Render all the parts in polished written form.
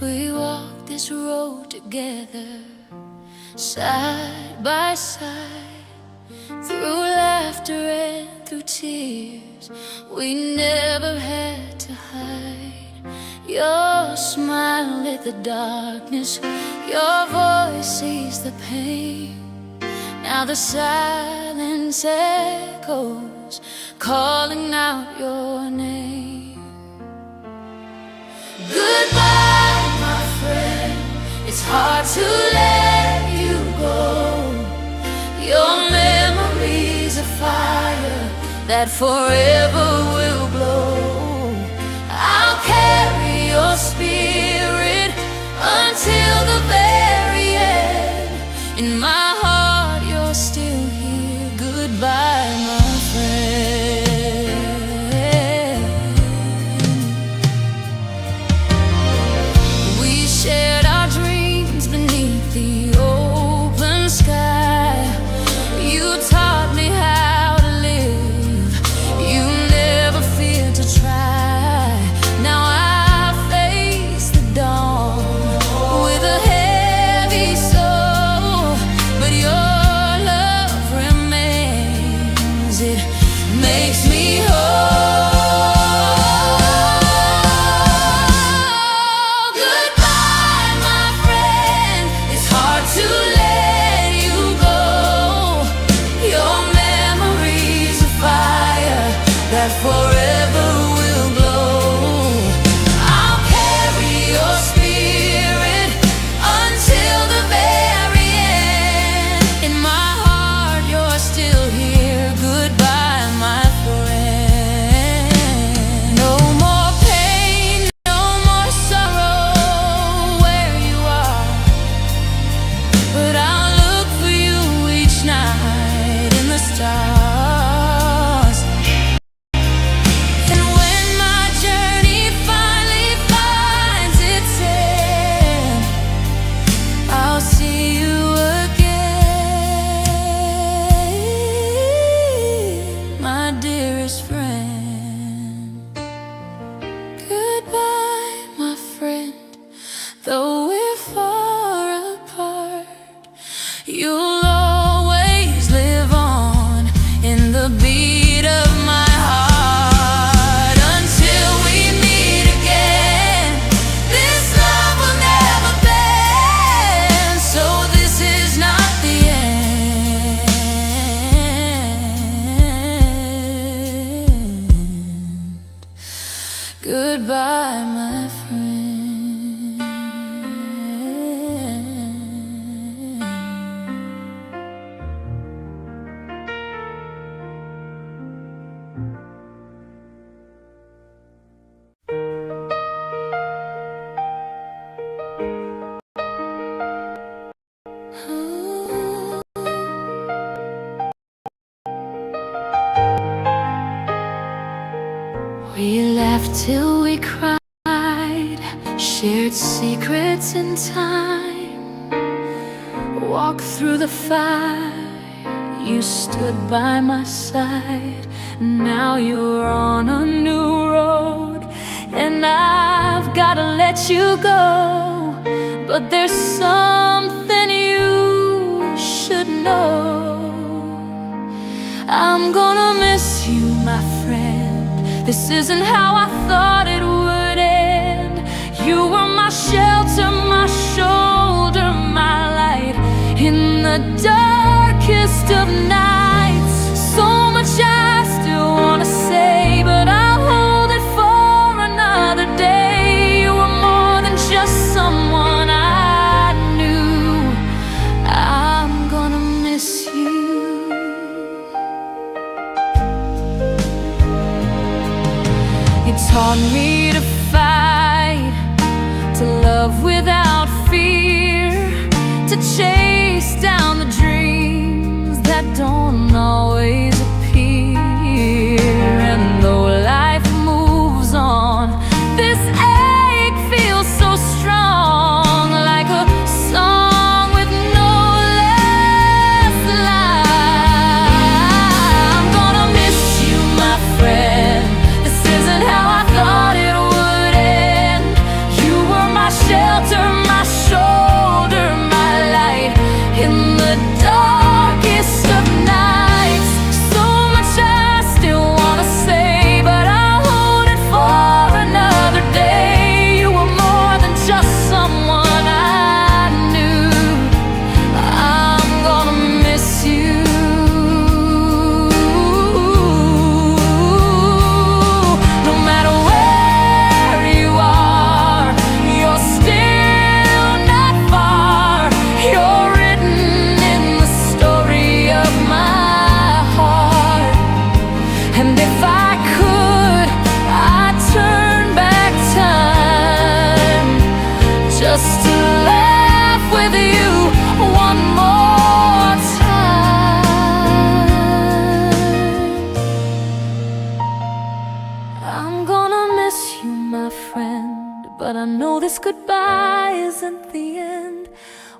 we walk this road together, side by side, through laughter and through tears. We never had to hide. Your smile lit the darkness, your voice eased the pain. Now the silence echoes, calling out your name. Goodbye, my friend, it's hard to let you go. Your memory's a fire that forever will blow. I'll carry your spirit until the very end. In my heart you're still here. Goodbye, my friend. We shared our dreams beneath the open sky. You taught me how to live, you never feared to try. Now I face the dawn with a heavy soul, but your love remains, it makes me whole. Goodbye, my friend, it's hard to let you go. Your memory's a fire that forever will glow. I'll carry your spirit until the very end. In my heart you're still here. Goodbye, my friend. No more pain, no more sorrow where you are, but I'll look for you each night in the stars. And when my journey finally finds its end, I'll see you again, my dearest friend. Goodbye, my friend, though we're far apart, you'll always live on in the beat of my heart. Until we meet again, this love will never bend. So this is not the end. Goodbye, my friend. We laughed till we cried, shared secrets in time, walked through the fire, you stood by my side. Now you're on a new road, and I've gotta let you go. But there's something you should know. I'm gonna miss you, my friend. This isn't how I thought it would end. You were my shelter, my shoulder, my light in the darkest of nights. So much I still wanna say, but I'll hold it for another day. You were more than just someone I knew. I'm gonna miss you. You taught me to fight, to love without fear, to chase down the dreams that don't always appear. And though life moves on, this ache feels so strong, like a song with no last line. I'm gonna miss you, my friend. This isn't how I thought it would end. You were my shelter, goodbye isn't the end.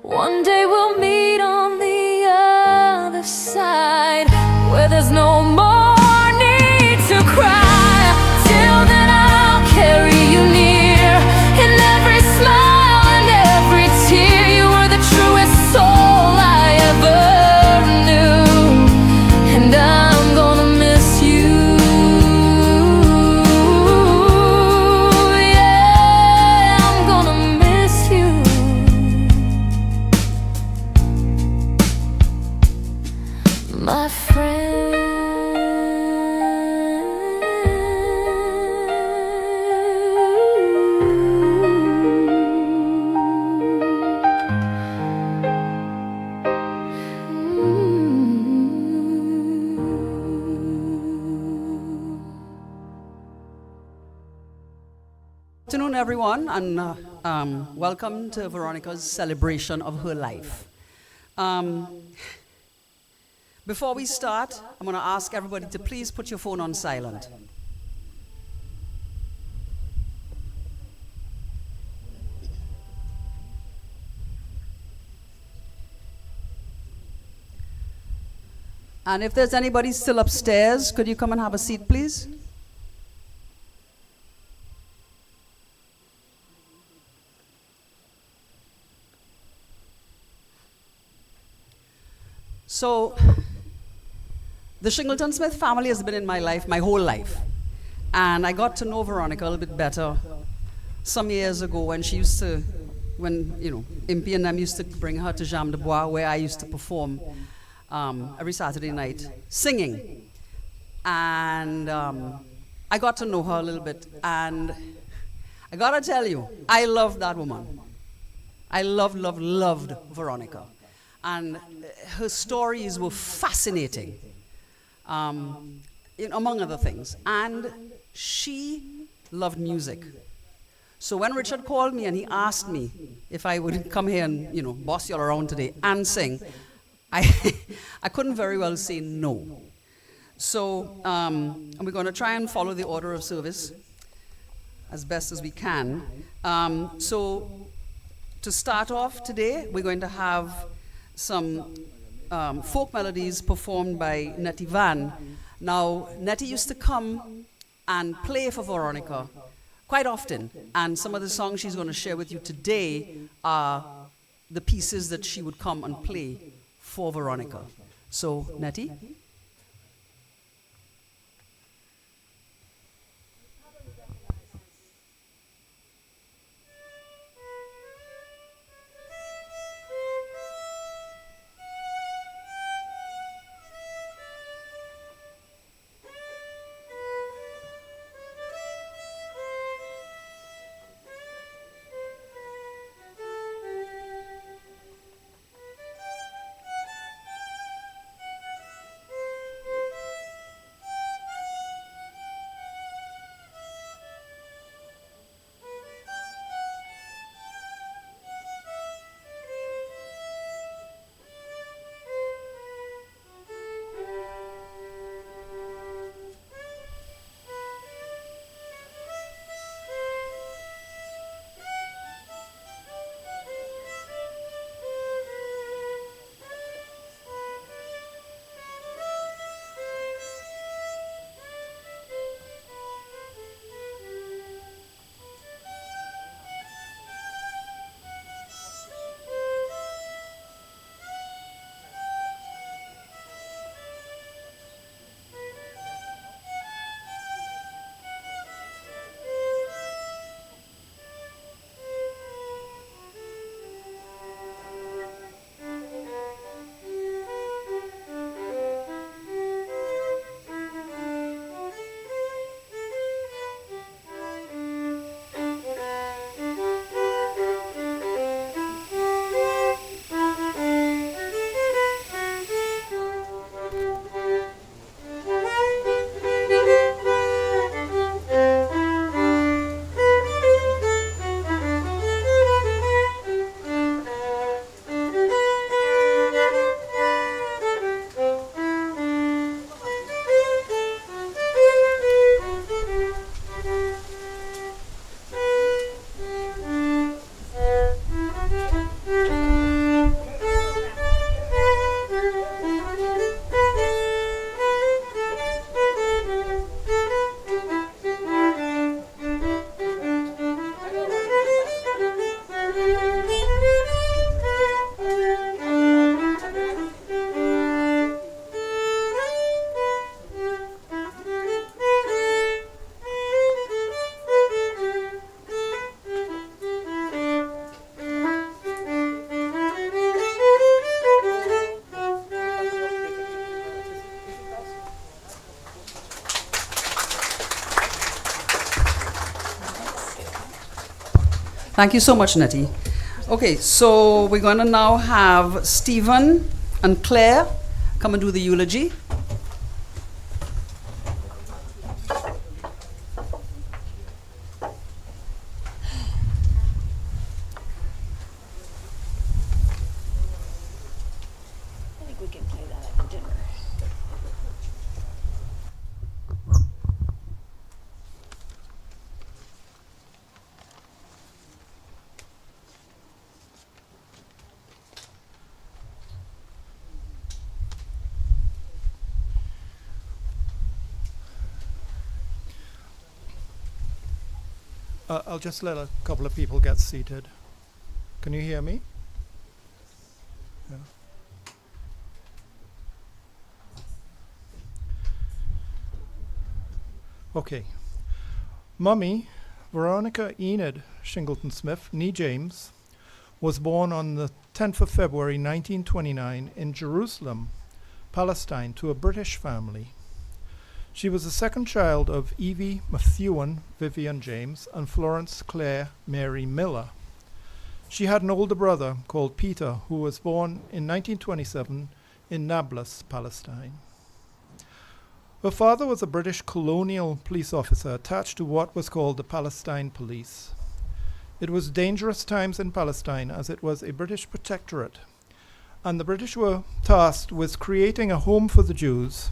One day we'll meet on the other side, where there's no more need to cry. Till then I'll carry you near, in every smile and every tear. You were the truest soul I ever knew, and I'm gonna miss you. Yeah, I'm gonna miss you. My friend. Good afternoon, everyone, and welcome to Veronica's celebration of her life. Before we start, I'm going to ask everybody to please put your phone on silent. And if there's anybody still upstairs, could you come and have a seat, please? So, the Shingleton-Smith family has been in my life my whole life. And I got to know Veronica a little bit better some years ago when she used to, Impy and them used to bring her to Jam de Bois, where I used to perform every Saturday night singing. And I got to know her a little bit. And I gotta tell you, I loved that woman. I loved Veronica. And her stories were fascinating, among other things. And she loved music. So when Richard called me and he asked me if I would come here and, boss you all around today and sing, I couldn't very well say no. So we're going to try and follow the order of service as best as we can. So to start off today, we're going to have some folk melodies performed by Nettie Van. Now, Nettie used to come and play for Veronica quite often, and some of the songs she's going to share with you today are the pieces that she would come and play for Veronica. So, Nettie? Thank you so much, Nettie. Okay, so we're going to now have Stephen and Claire come and do the eulogy. I think we can play that at the dinner. I'll just let a couple of people get seated. Can you hear me? Yeah. Okay. Mummy, Veronica Enid Shingleton-Smith, nee James, was born on the 10th of February 1929 in Jerusalem, Palestine, to a British family. She was the second child of Evie Methuen Vivian James and Florence Claire Mary Miller. She had an older brother called Peter, who was born in 1927 in Nablus, Palestine. Her father was a British colonial police officer attached to what was called the Palestine Police. It was dangerous times in Palestine as it was a British protectorate, and the British were tasked with creating a home for the Jews,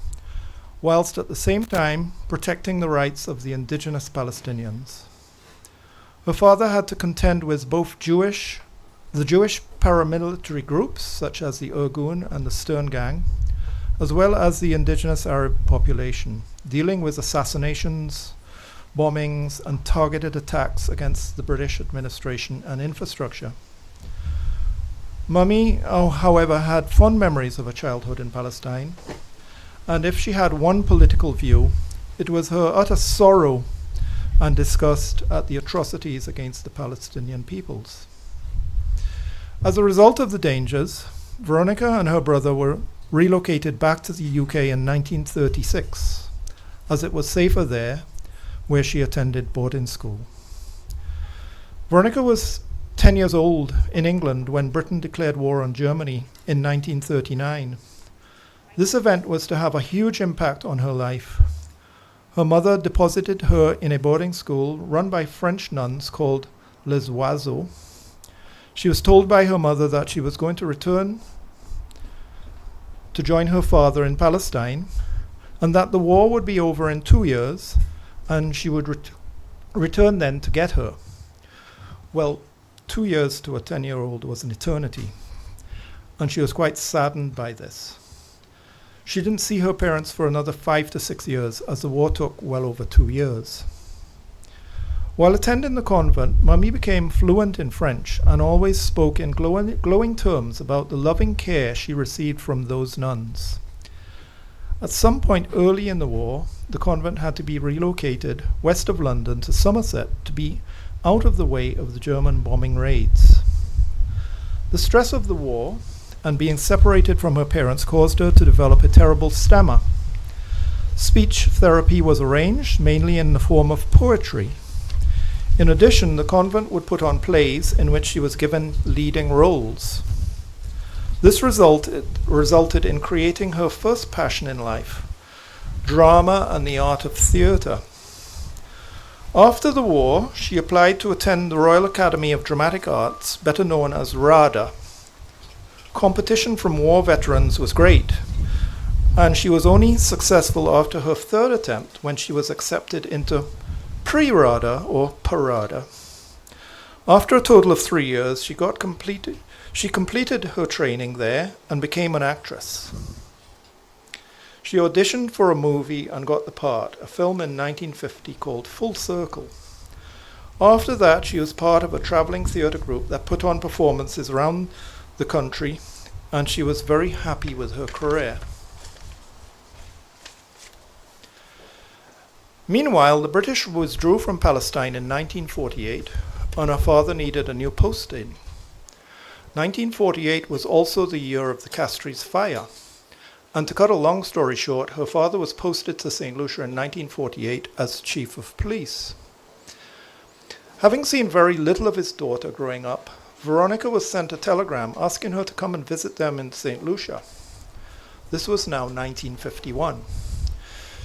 whilst at the same time protecting the rights of the indigenous Palestinians. Her father had to contend with both the Jewish paramilitary groups, such as the Irgun and the Stern Gang, as well as the indigenous Arab population, dealing with assassinations, bombings, and targeted attacks against the British administration and infrastructure. Mummy, however, had fond memories of her childhood in Palestine, and if she had one political view, it was her utter sorrow and disgust at the atrocities against the Palestinian peoples. As a result of the dangers, Veronica and her brother were relocated back to the UK in 1936, as it was safer there, where she attended boarding school. Veronica was 10 years old in England when Britain declared war on Germany in 1939. This event was to have a huge impact on her life. Her mother deposited her in a boarding school run by French nuns called Les Oiseaux. She was told by her mother that she was going to return to join her father in Palestine, and that the war would be over in 2 years, and she would return then to get her. Well, 2 years to a 10-year-old was an eternity, and she was quite saddened by this. She didn't see her parents for another 5 to 6 years, as the war took well over 2 years. While attending the convent, Mummy became fluent in French and always spoke in glowing terms about the loving care she received from those nuns. At some point early in the war, the convent had to be relocated west of London to Somerset to be out of the way of the German bombing raids. The stress of the war and being separated from her parents caused her to develop a terrible stammer. Speech therapy was arranged, mainly in the form of poetry. In addition, the convent would put on plays in which she was given leading roles. This resulted in creating her first passion in life, drama and the art of theatre. After the war, she applied to attend the Royal Academy of Dramatic Arts, better known as RADA. Competition from war veterans was great, and she was only successful after her third attempt when she was accepted into pre-RADA or Parada. After a total of 3 years, she completed her training there and became an actress. She auditioned for a movie and got the part, a film in 1950 called Full Circle. After that, she was part of a traveling theatre group that put on performances around the country, and she was very happy with her career. Meanwhile, the British withdrew from Palestine in 1948, and her father needed a new posting. 1948 was also the year of the Castries fire, and to cut a long story short, her father was posted to St. Lucia in 1948 as Chief of Police. Having seen very little of his daughter growing up, Veronica was sent a telegram asking her to come and visit them in St. Lucia. This was now 1951.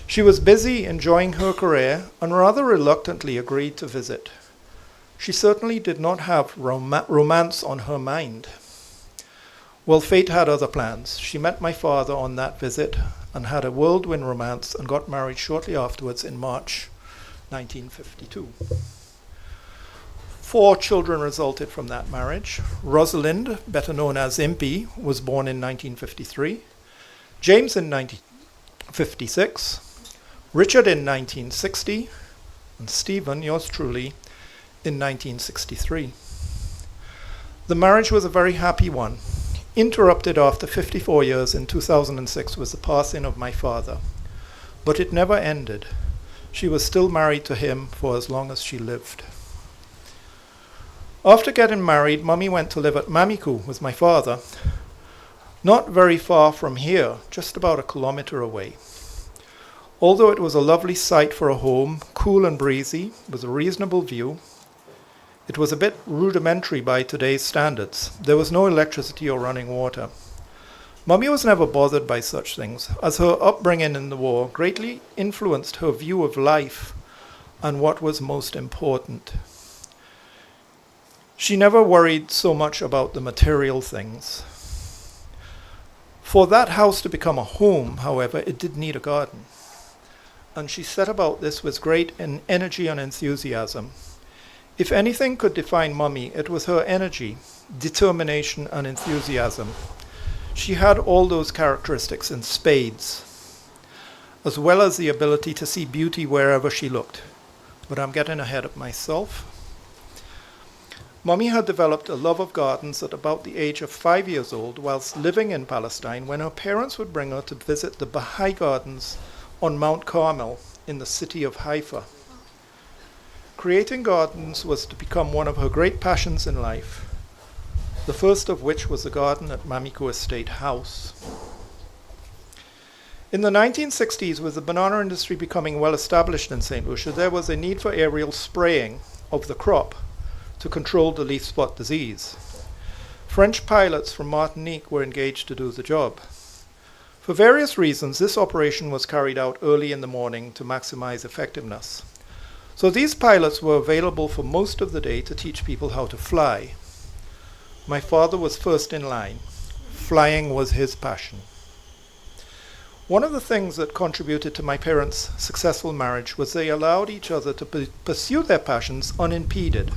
She was busy enjoying her career and rather reluctantly agreed to visit. She certainly did not have romance on her mind. Well, fate had other plans. She met my father on that visit and had a whirlwind romance and got married shortly afterwards in March 1952. 4 children resulted from that marriage. Rosalind, better known as Impy, was born in 1953. James in 1956. Richard in 1960. And Stephen, yours truly, in 1963. The marriage was a very happy one. Interrupted after 54 years in 2006 was the passing of my father. But it never ended. She was still married to him for as long as she lived. After getting married, Mummy went to live at Mamiku with my father, not very far from here, just about a kilometer away. Although it was a lovely site for a home, cool and breezy, with a reasonable view, it was a bit rudimentary by today's standards. There was no electricity or running water. Mummy was never bothered by such things, as her upbringing in the war greatly influenced her view of life and what was most important. She never worried so much about the material things. For that house to become a home, however, it did need a garden. And she set about this with great energy and enthusiasm. If anything could define Mummy, it was her energy, determination, and enthusiasm. She had all those characteristics in spades, as well as the ability to see beauty wherever she looked. But I'm getting ahead of myself. Mummy had developed a love of gardens at about the age of 5 years old whilst living in Palestine, when her parents would bring her to visit the Baha'i gardens on Mount Carmel in the city of Haifa. Creating gardens was to become one of her great passions in life, the first of which was the garden at Mamiku Estate House. In the 1960s, with the banana industry becoming well established in St. Lucia, there was a need for aerial spraying of the crop to control the leaf spot disease. French pilots from Martinique were engaged to do the job. For various reasons, this operation was carried out early in the morning to maximize effectiveness. So these pilots were available for most of the day to teach people how to fly. My father was first in line. Flying was his passion. One of the things that contributed to my parents' successful marriage was they allowed each other to pursue their passions unimpeded.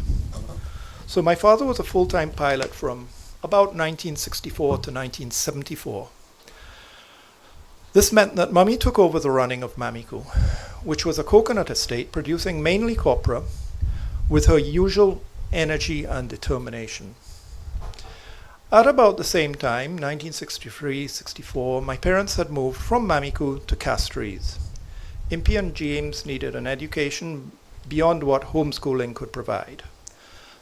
So my father was a full-time pilot from about 1964 to 1974. This meant that Mummy took over the running of Mamiku, which was a coconut estate producing mainly copra, with her usual energy and determination. At about the same time, 1963-64, my parents had moved from Mamiku to Castries. Impy and James needed an education beyond what homeschooling could provide.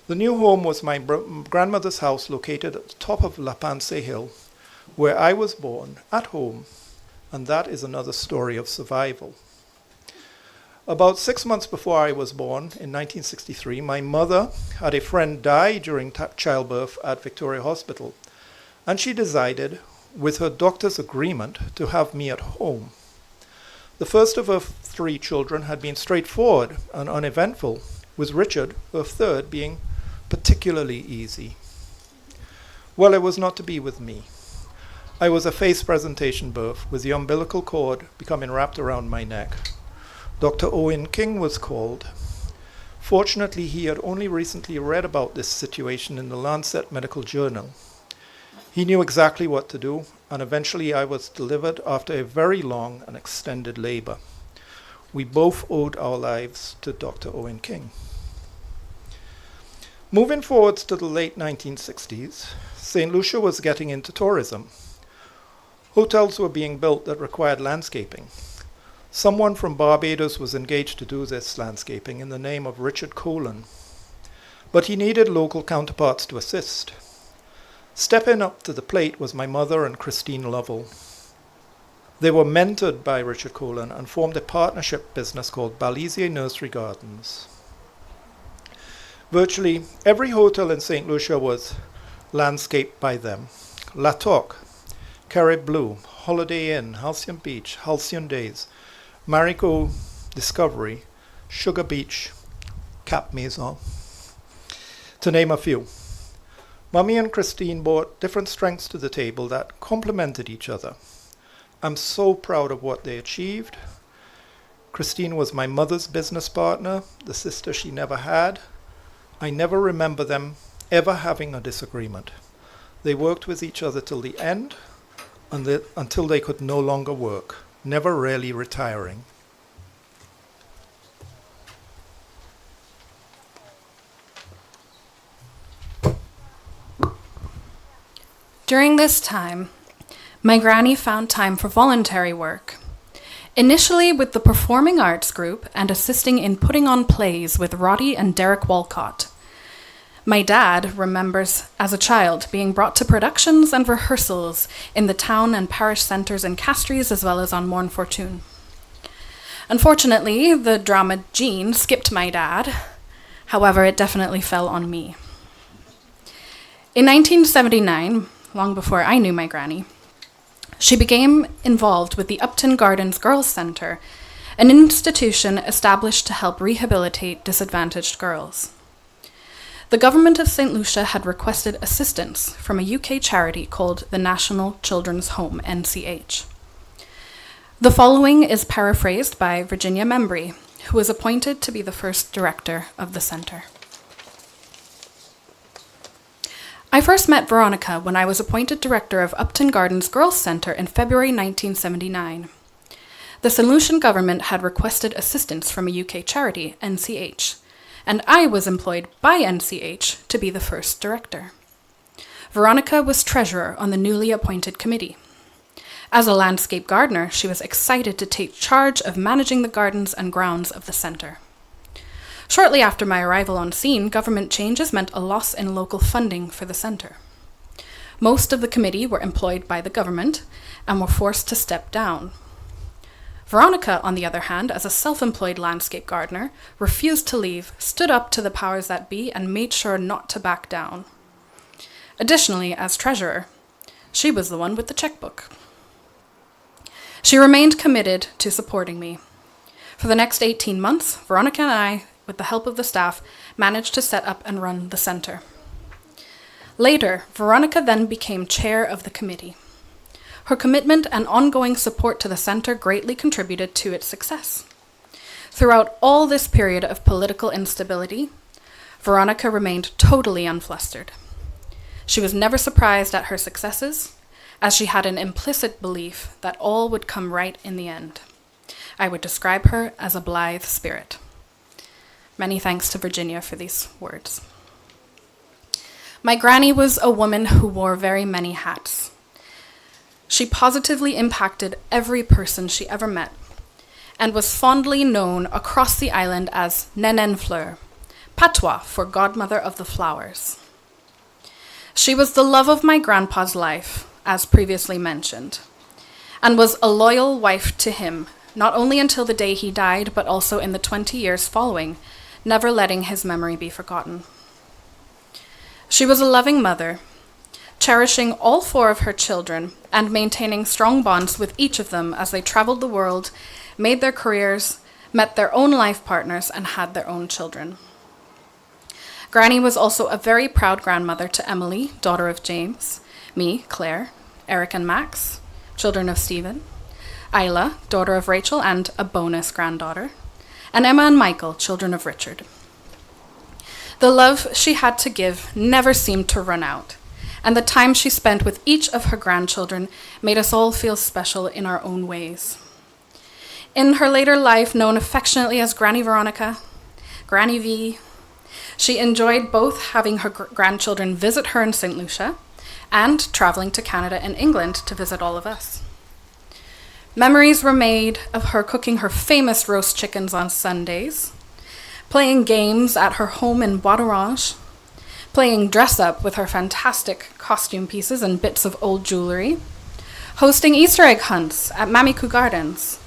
The new home was my grandmother's house located at the top of La Panse Hill, where I was born, at home, and that is another story of survival. About 6 months before I was born, in 1963, my mother had a friend die during childbirth at Victoria Hospital, and she decided, with her doctor's agreement, to have me at home. The first of her 3 children had been straightforward and uneventful, with Richard, her third, being particularly easy. Well, it was not to be with me. I was a face presentation birth, with the umbilical cord becoming wrapped around my neck. Dr. Owen King was called. Fortunately, he had only recently read about this situation in the Lancet Medical Journal. He knew exactly what to do, and eventually I was delivered after a very long and extended labor. We both owed our lives to Dr. Owen King. Moving forwards to the late 1960s, St. Lucia was getting into tourism. Hotels were being built that required landscaping. Someone from Barbados was engaged to do this landscaping in the name of Richard Colon, but he needed local counterparts to assist. Stepping up to the plate was my mother and Christine Lovell. They were mentored by Richard Colon and formed a partnership business called Balisier Nursery Gardens. Virtually every hotel in St. Lucia was landscaped by them. La Toque, Carib Blue, Holiday Inn, Halcyon Beach, Halcyon Days, Marico Discovery, Sugar Beach, Cap Maison, to name a few. Mummy and Christine brought different strengths to the table that complemented each other. I'm so proud of what they achieved. Christine was my mother's business partner, the sister she never had. I never remember them ever having a disagreement. They worked with each other till the end, until they could no longer work, never really retiring. During this time, my granny found time for voluntary work, initially with the Performing Arts Group and assisting in putting on plays with Roddy and Derek Walcott. My dad remembers, as a child, being brought to productions and rehearsals in the town and parish centres in Castries as well as on Morne Fortune. Unfortunately, the drama gene skipped my dad. However, it definitely fell on me. In 1979, long before I knew my granny, she became involved with the Upton Gardens Girls' Centre, an institution established to help rehabilitate disadvantaged girls. The government of St. Lucia had requested assistance from a UK charity called the National Children's Home, NCH. The following is paraphrased by Virginia Membry, who was appointed to be the first director of the centre. I first met Veronica when I was appointed director of Upton Gardens Girls' Centre in February 1979. The St. Lucian government had requested assistance from a UK charity, NCH, and I was employed by NCH to be the first director. Veronica was treasurer on the newly appointed committee. As a landscape gardener, she was excited to take charge of managing the gardens and grounds of the centre. Shortly after my arrival on scene, government changes meant a loss in local funding for the centre. Most of the committee were employed by the government and were forced to step down. Veronica, on the other hand, as a self-employed landscape gardener, refused to leave, stood up to the powers that be, and made sure not to back down. Additionally, as treasurer, she was the one with the checkbook. She remained committed to supporting me. For the next 18 months, Veronica and I, with the help of the staff, managed to set up and run the centre. Later, Veronica then became chair of the committee. Her commitment and ongoing support to the centre greatly contributed to its success. Throughout all this period of political instability, Veronica remained totally unflustered. She was never surprised at her successes, as she had an implicit belief that all would come right in the end. I would describe her as a blithe spirit. Many thanks to Virginia for these words. My granny was a woman who wore very many hats. She positively impacted every person she ever met and was fondly known across the island as Nénène Fleur, patois for godmother of the flowers. She was the love of my grandpa's life, as previously mentioned, and was a loyal wife to him, not only until the day he died, but also in the 20 years following, never letting his memory be forgotten. She was a loving mother, cherishing all 4 of her children and maintaining strong bonds with each of them as they traveled the world, made their careers, met their own life partners, and had their own children. Granny was also a very proud grandmother to Emily, daughter of James, me, Claire, Eric and Max, children of Stephen, Isla, daughter of Rachel and a bonus granddaughter, and Emma and Michael, children of Richard. The love she had to give never seemed to run out, and the time she spent with each of her grandchildren made us all feel special in our own ways. In her later life, known affectionately as Granny Veronica, Granny V, she enjoyed both having her grandchildren visit her in St. Lucia and traveling to Canada and England to visit all of us. Memories were made of her cooking her famous roast chickens on Sundays, playing games at her home in Bois d'Orange, playing dress-up with her fantastic costume pieces and bits of old jewelry, hosting Easter egg hunts at Mamikou Gardens,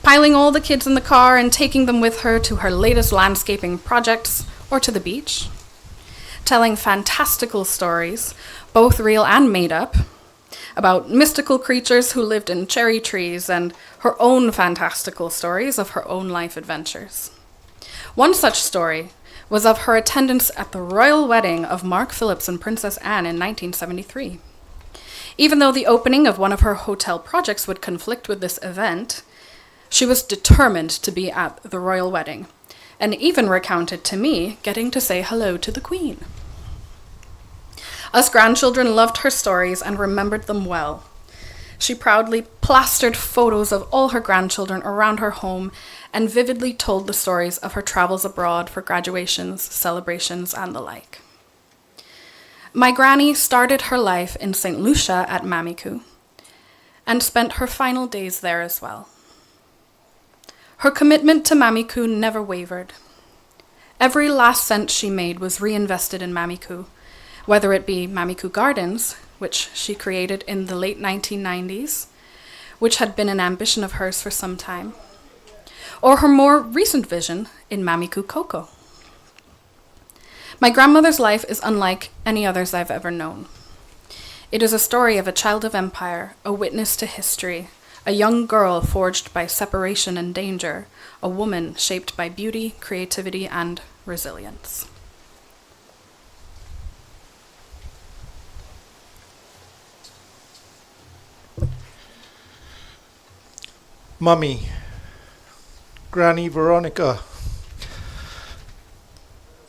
piling all the kids in the car and taking them with her to her latest landscaping projects or to the beach, telling fantastical stories, both real and made up, about mystical creatures who lived in cherry trees and her own fantastical stories of her own life adventures. One such story was of her attendance at the royal wedding of Mark Phillips and Princess Anne in 1973. Even though the opening of one of her hotel projects would conflict with this event, she was determined to be at the royal wedding, and even recounted to me getting to say hello to the Queen. Us grandchildren loved her stories and remembered them well. She proudly plastered photos of all her grandchildren around her home and vividly told the stories of her travels abroad for graduations, celebrations, and the like. My granny started her life in St. Lucia at Mamiku and spent her final days there as well. Her commitment to Mamiku never wavered. Every last cent she made was reinvested in Mamiku, whether it be Mamiku Gardens, which she created in the late 1990s, which had been an ambition of hers for some time, or her more recent vision in Mamiku Coco. My grandmother's life is unlike any others I've ever known. It is a story of a child of empire, a witness to history, a young girl forged by separation and danger, a woman shaped by beauty, creativity, and resilience. Mummy, Granny Veronica,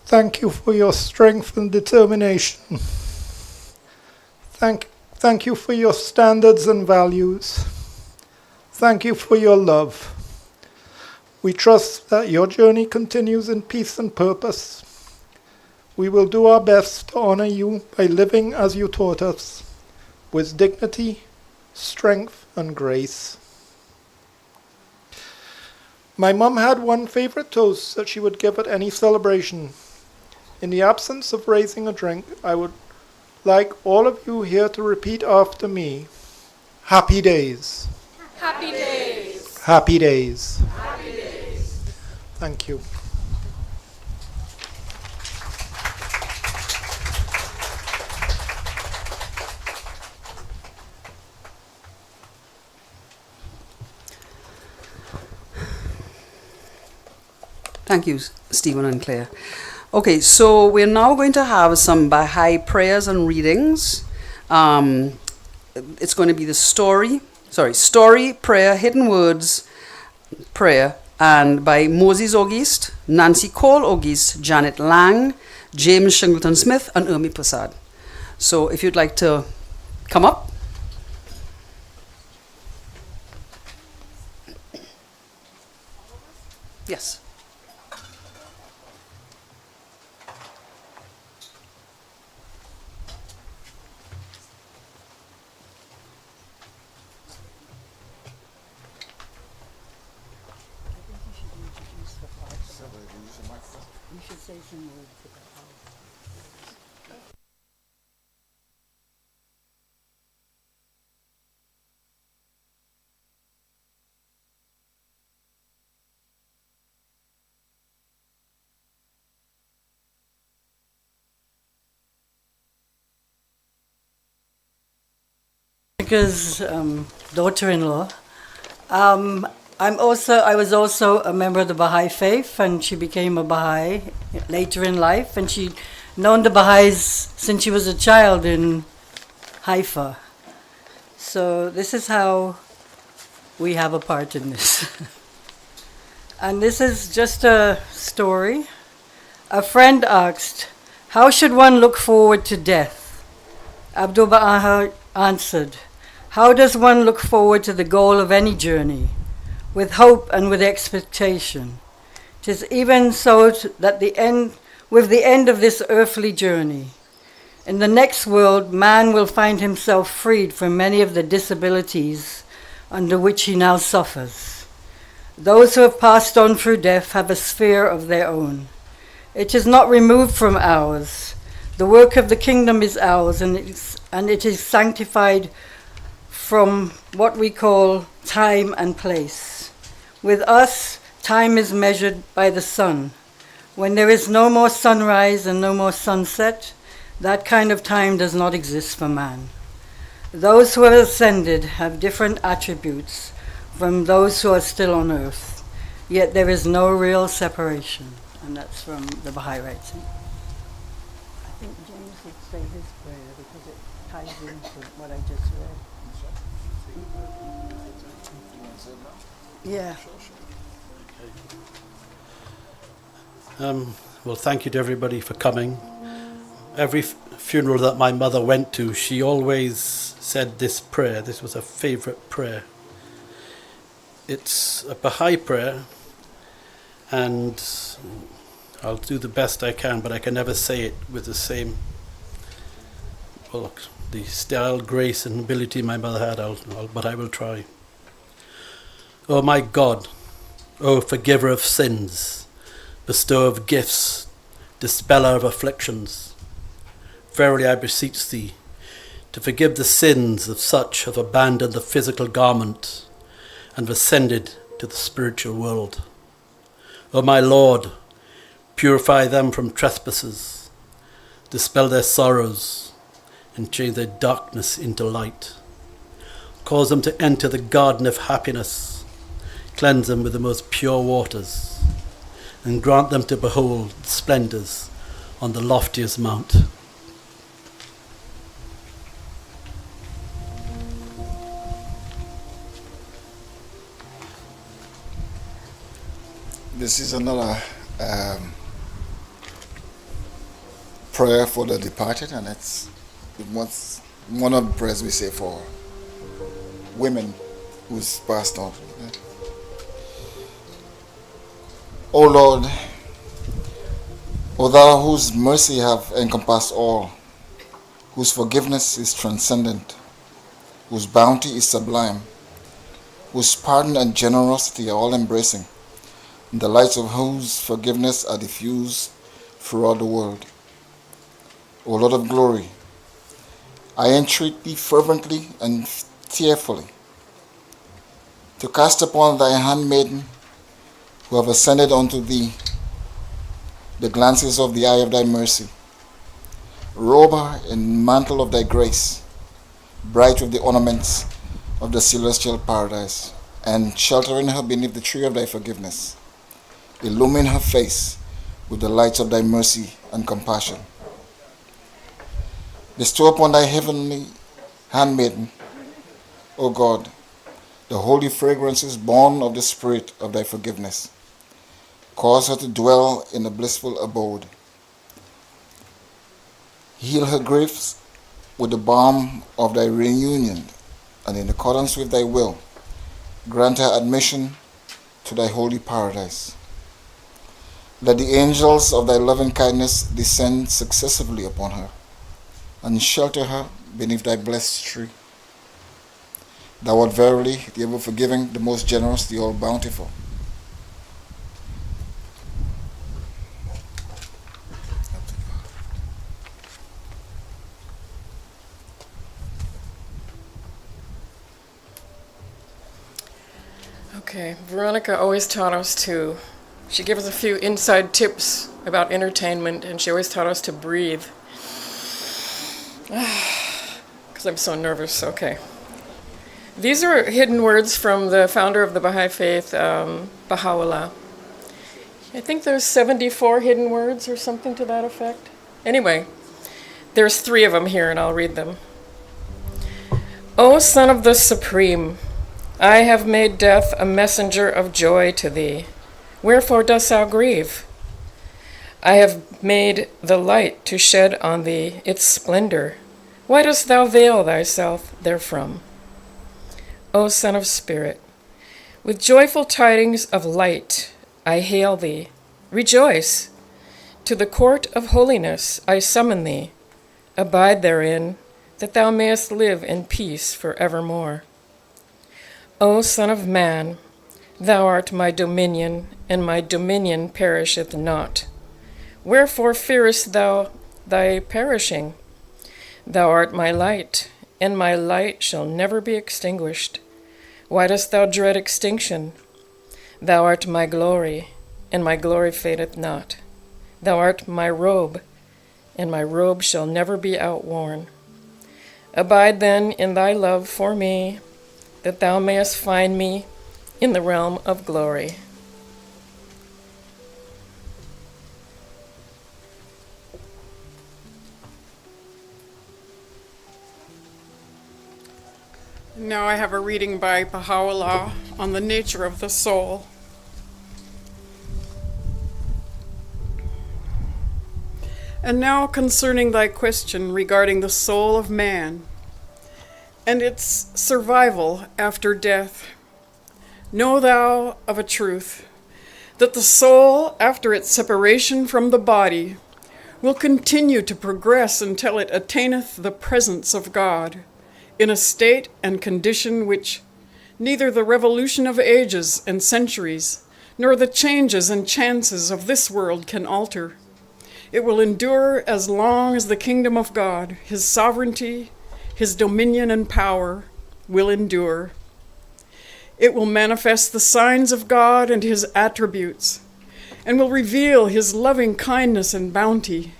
thank you for your strength and determination. Thank you for your standards and values. Thank you for your love. We trust that your journey continues in peace and purpose. We will do our best to honor you by living as you taught us, with dignity, strength, and grace. My mum had one favorite toast that she would give at any celebration. In the absence of raising a drink, I would like all of you here to repeat after me. Happy days. Happy days. Happy days. Happy days. Thank you. Thank you, Stephen and Claire. Okay, so we're now going to have some Baha'i prayers and readings. It's going to be the story, prayer, hidden words, prayer, and by Moses Auguste, Nancy Cole Auguste, Janet Lang, James Shingleton-Smith, and Urmi Prasad. So if you'd like to come up. Yes. Veronica's daughter-in-law. I was also a member of the Baha'i faith, and she became a Baha'i later in life, and she'd known the Baha'is since she was a child in Haifa. So this is how we have a part in this. And this is just a story. A friend asked, "How should one look forward to death?" Abdul Baha answered, "How does one look forward to the goal of any journey? With hope and with expectation. 'Tis even so that with the end of this earthly journey, in the next world, man will find himself freed from many of the disabilities under which he now suffers. Those who have passed on through death have a sphere of their own. It is not removed from ours. The work of the kingdom is ours, and it is sanctified from what we call time and place. With us, time is measured by the sun. When there is no more sunrise and no more sunset, that kind of time does not exist for man. Those who have ascended have different attributes from those who are still on earth, yet there is no real separation. And that's from the Baha'i writing. I think James would say his prayer because it ties into what I just read. Yeah. Well, thank you to everybody for coming. Every funeral that my mother went to, she always said this prayer. This was her favorite prayer. It's a Baha'i prayer, and I'll do the best I can, but I can never say it with the same, well, the style, grace, and ability my mother had, but I will try. Oh my God, oh forgiver of sins, bestower of gifts, dispeller of afflictions, verily I beseech thee to forgive the sins of such who have abandoned the physical garment and have ascended to the spiritual world. O my Lord, purify them from trespasses, dispel their sorrows, and change their darkness into light. Cause them to enter the garden of happiness, cleanse them with the most pure waters, and grant them to behold the splendours on the loftiest mount. This is another prayer for the departed, and it's one of the prayers we say for women who's passed on. O Lord, O thou whose mercy have encompassed all, whose forgiveness is transcendent, whose bounty is sublime, whose pardon and generosity are all embracing, the lights of whose forgiveness are diffused throughout the world. O Lord of glory, I entreat thee fervently and tearfully to cast upon thy handmaiden who have ascended unto thee the glances of the eye of thy mercy. Robe her in mantle of thy grace, bright with the ornaments of the celestial paradise, and sheltering her beneath the tree of thy forgiveness. Illumine her face with the lights of thy mercy and compassion. Bestow upon thy heavenly handmaiden, O God, the holy fragrances born of the spirit of thy forgiveness. Cause her to dwell in a blissful abode. Heal her griefs with the balm of thy reunion, and in accordance with thy will, grant her admission to thy holy paradise. Let the angels of thy loving kindness descend successively upon her, and shelter her beneath thy blessed tree. Thou art verily the ever forgiving, the most generous, the all bountiful. Okay, Veronica always taught us she gave us a few inside tips about entertainment, and she always taught us to breathe. Because I'm so nervous, okay. These are hidden words from the founder of the Baha'i Faith, Baha'u'llah. I think there's 74 hidden words or something to that effect. Anyway, there's 3 of them here, and I'll read them. O Son of the Supreme, I have made death a messenger of joy to thee. Wherefore dost thou grieve? I have made the light to shed on thee its splendor. Why dost thou veil thyself therefrom? O Son of Spirit, with joyful tidings of light I hail thee. Rejoice! To the court of holiness I summon thee. Abide therein, that thou mayest live in peace for evermore. O Son of Man, thou art my dominion, and my dominion perisheth not. Wherefore fearest thou thy perishing? Thou art my light, and my light shall never be extinguished. Why dost thou dread extinction? Thou art my glory, and my glory fadeth not. Thou art my robe, and my robe shall never be outworn. Abide then in thy love for me, that thou mayest find me in the realm of glory. Now I have a reading by Baha'u'llah on the nature of the soul. And now concerning thy question regarding the soul of man and its survival after death, know thou of a truth that the soul, after its separation from the body, will continue to progress until it attaineth the presence of God, in a state and condition which neither the revolution of ages and centuries, nor the changes and chances of this world can alter. It will endure as long as the kingdom of God, his sovereignty, his dominion and power, will endure. It will manifest the signs of God and his attributes, and will reveal his loving kindness and bounty.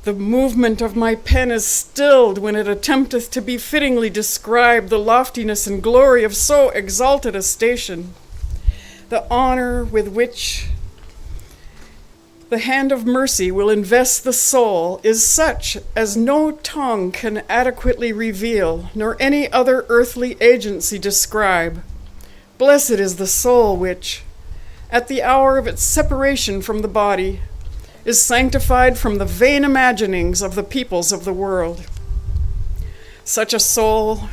The movement of my pen is stilled when it attempteth to befittingly describe the loftiness and glory of so exalted a station. The honor with which the hand of mercy will invest the soul is such as no tongue can adequately reveal, nor any other earthly agency describe. Blessed is the soul which, at the hour of its separation from the body, is sanctified from the vain imaginings of the peoples of the world. Such a soul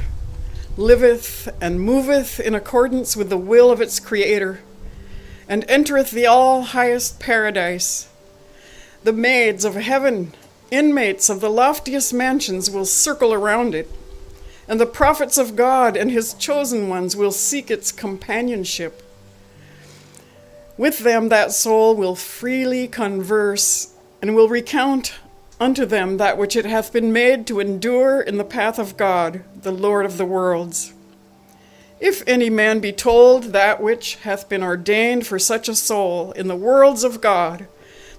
liveth and moveth in accordance with the will of its Creator, and entereth the all-highest paradise. The maids of heaven, inmates of the loftiest mansions, will circle around it, and the prophets of God and his chosen ones will seek its companionship. With them that soul will freely converse, and will recount unto them that which it hath been made to endure in the path of God, the Lord of the worlds. If any man be told that which hath been ordained for such a soul in the worlds of God,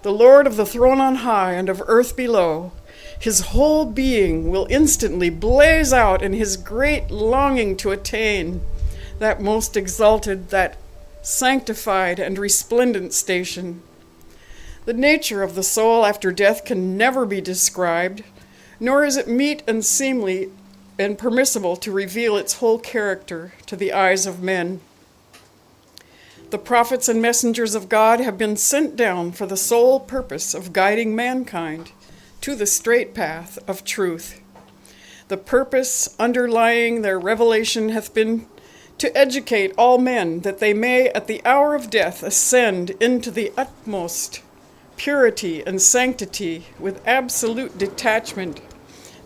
the Lord of the throne on high and of earth below, his whole being will instantly blaze out in his great longing to attain that most exalted, that sanctified and resplendent station. The nature of the soul after death can never be described, nor is it meet and seemly and permissible to reveal its whole character to the eyes of men. The prophets and messengers of God have been sent down for the sole purpose of guiding mankind to the straight path of truth. The purpose underlying their revelation hath been to educate all men, that they may at the hour of death ascend into the utmost purity and sanctity with absolute detachment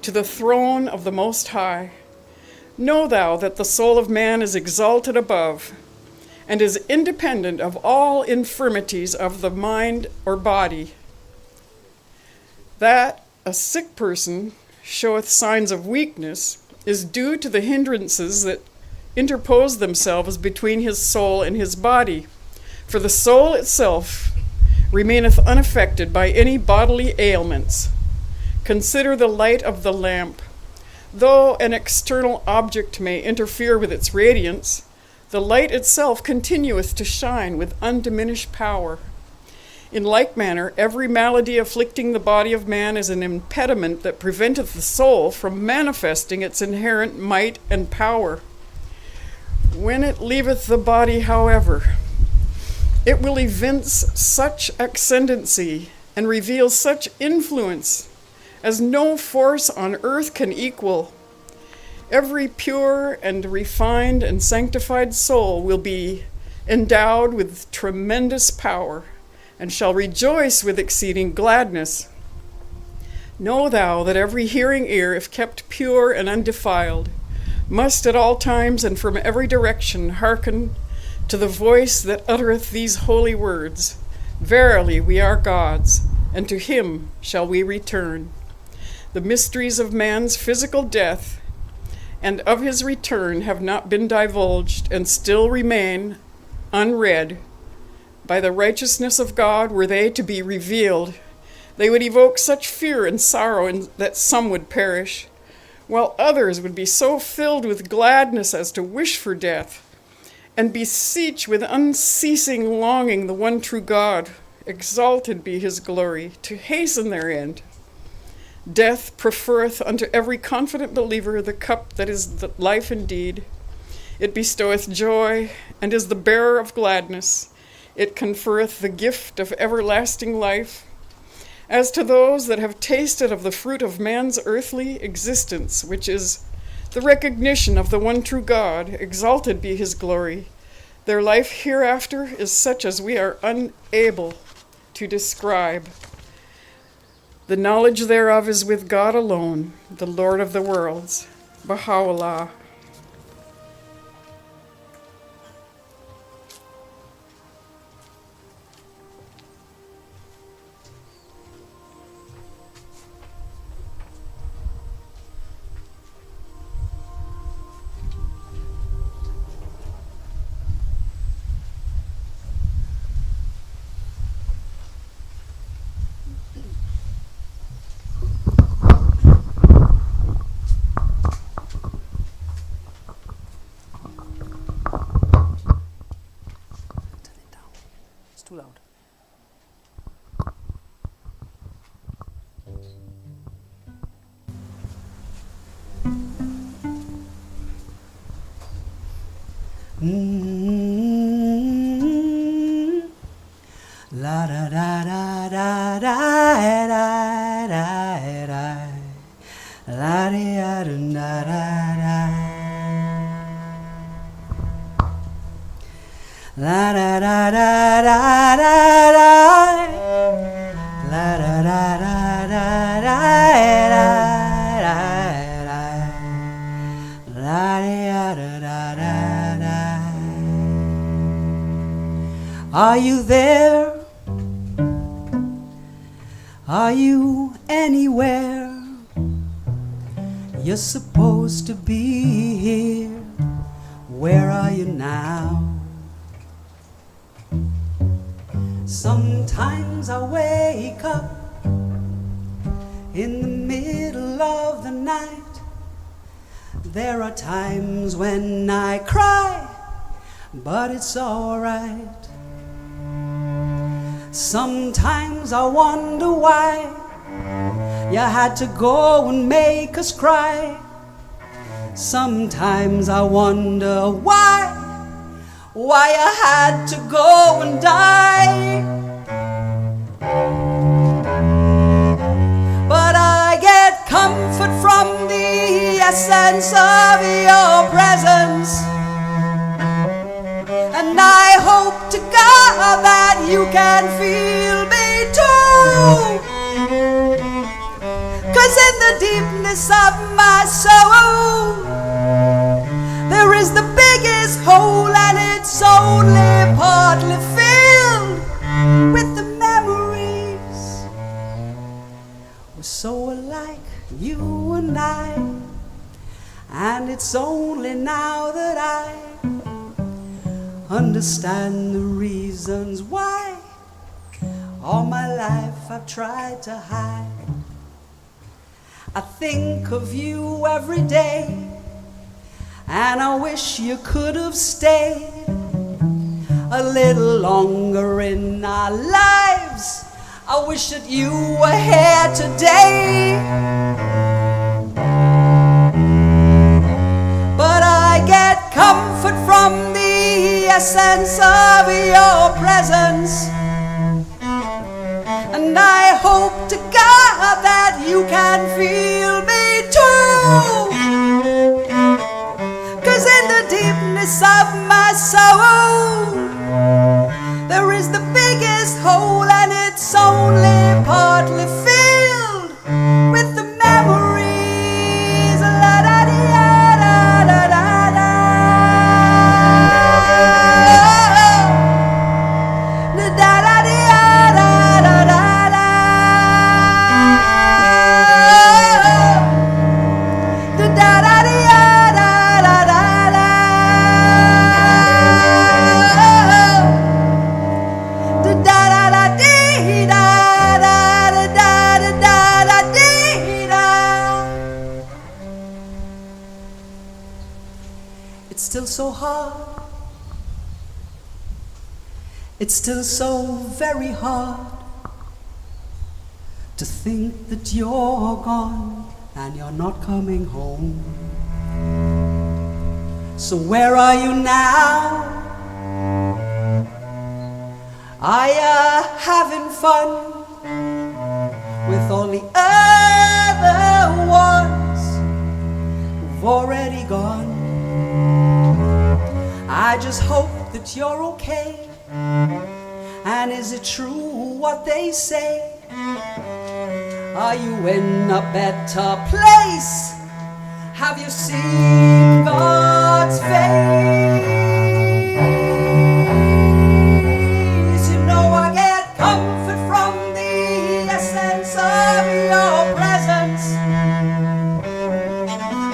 to the throne of the Most High. Know thou that the soul of man is exalted above, and is independent of all infirmities of the mind or body. That a sick person showeth signs of weakness is due to the hindrances that interpose themselves between his soul and his body, for the soul itself remaineth unaffected by any bodily ailments. Consider the light of the lamp. Though an external object may interfere with its radiance, the light itself continueth to shine with undiminished power. In like manner, every malady afflicting the body of man is an impediment that preventeth the soul from manifesting its inherent might and power. When it leaveth the body, however, it will evince such ascendancy and reveal such influence as no force on earth can equal. Every pure and refined and sanctified soul will be endowed with tremendous power, and shall rejoice with exceeding gladness. Know thou that every hearing ear, if kept pure and undefiled, must at all times and from every direction hearken to the voice that uttereth these holy words, Verily we are God's, and to him shall we return. The mysteries of man's physical death and of his return have not been divulged, and still remain unread. By the righteousness of God were they to be revealed, They would evoke such fear and sorrow that some would perish, while others would be so filled with gladness as to wish for death, and beseech with unceasing longing the one true God, exalted be his glory, to hasten their end. Death preferreth unto every confident believer the cup that is the life indeed. It bestoweth joy, and is the bearer of gladness. It conferreth the gift of everlasting life. As to those that have tasted of the fruit of man's earthly existence, which is the recognition of the one true God, exalted be his glory, their life hereafter is such as we are unable to describe. The knowledge thereof is with God alone, the Lord of the worlds, Baha'u'llah. Too loud. La da da da da da da da da la da da da da. La da da da da da da. La da da da da da da. La da da da da. Are you there? Are you anywhere? You're supposed to be here. Where are you now? Sometimes I wake up in the middle of the night. There are times when I cry, but it's alright. Sometimes I wonder why you had to go and make us cry. Sometimes I wonder why I had to go and die. But I get comfort from the essence of your presence, and I hope to God that you can feel me too. 'Cause in the deepness of my soul there is the biggest hole, and it's only partly filled with the memories. We're so alike, you and I, and it's only now that I understand the reasons why all my life I've tried to hide. I think of you every day, and I wish you could have stayed a little longer in our lives. I wish that you were here today. But I get comfort from the essence of your presence, and I hope to God that you can feel me too. 'Cause in the deepness of my soul there is the biggest hole, and it's only partly filled with the memories. La da da da da da da. Da da da da da da da da. Da da da da da da da da. hard. It's still so very hard to think that you're gone and you're not coming home. So where are you now? Are you having fun with all the other ones who've already gone? I just hope that you're okay. And is it true what they say? Are you in a better place? Have you seen God's face? You know I get comfort from the essence of your presence.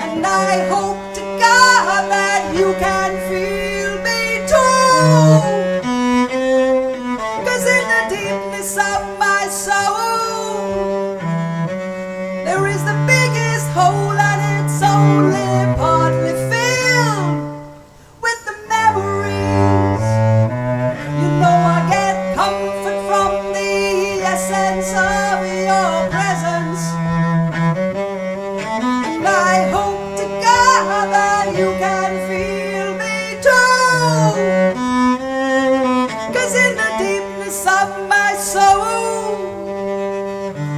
And I hope to God that you can feel me too. 'Cause in the deepness of my soul, there is the biggest hole, and it's only partly filled with the memories. You know I get comfort from the essence of your presence. And I hope to God that you can feel me too. 'Cause in the deepness of my soul,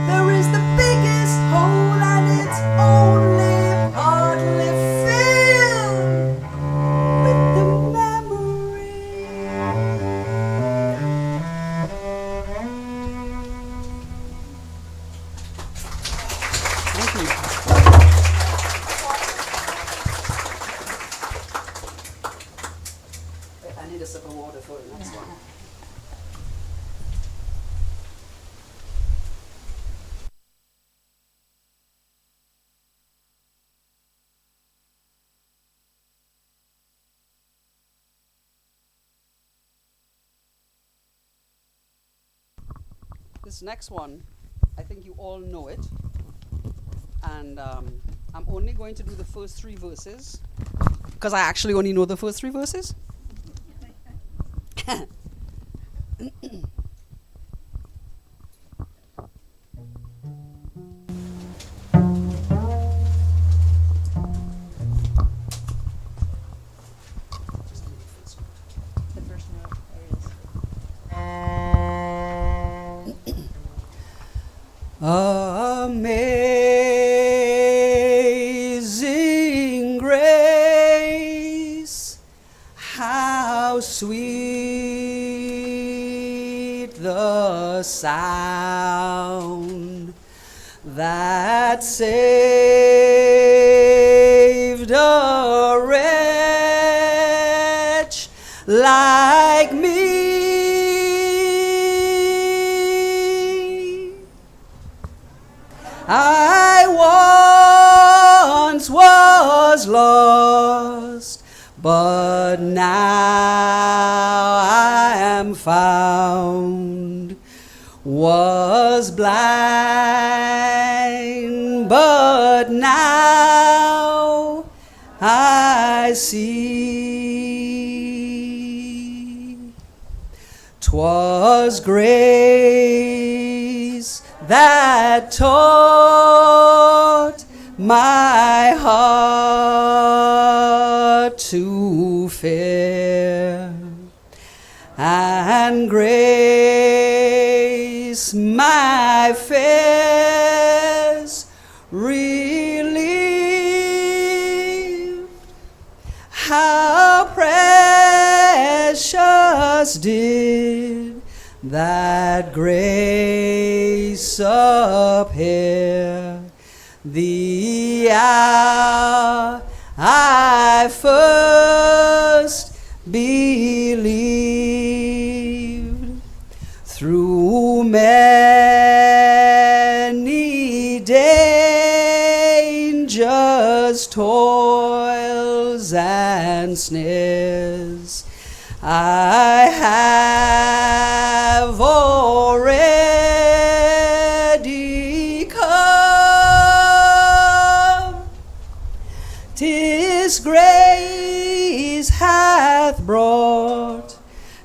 there is the biggest hole, and it's only partly filled with the memory. Thank you. I need a sip of water for the next one. This next one, I think you all know it. And I'm only going to do the first 3 verses because I actually only know the first 3 verses. The first note, there it is. Amazing grace, how sweet the sound that saved a wretch like me. I once was lost, but now I am found. Was blind, but now I see. 'Twas grace that taught my heart to fear, and grace my fears relieved. How precious did that grace appear the hour I first believed. Through many dangers, toils, and snares, I have already come. 'Tis grace has hath brought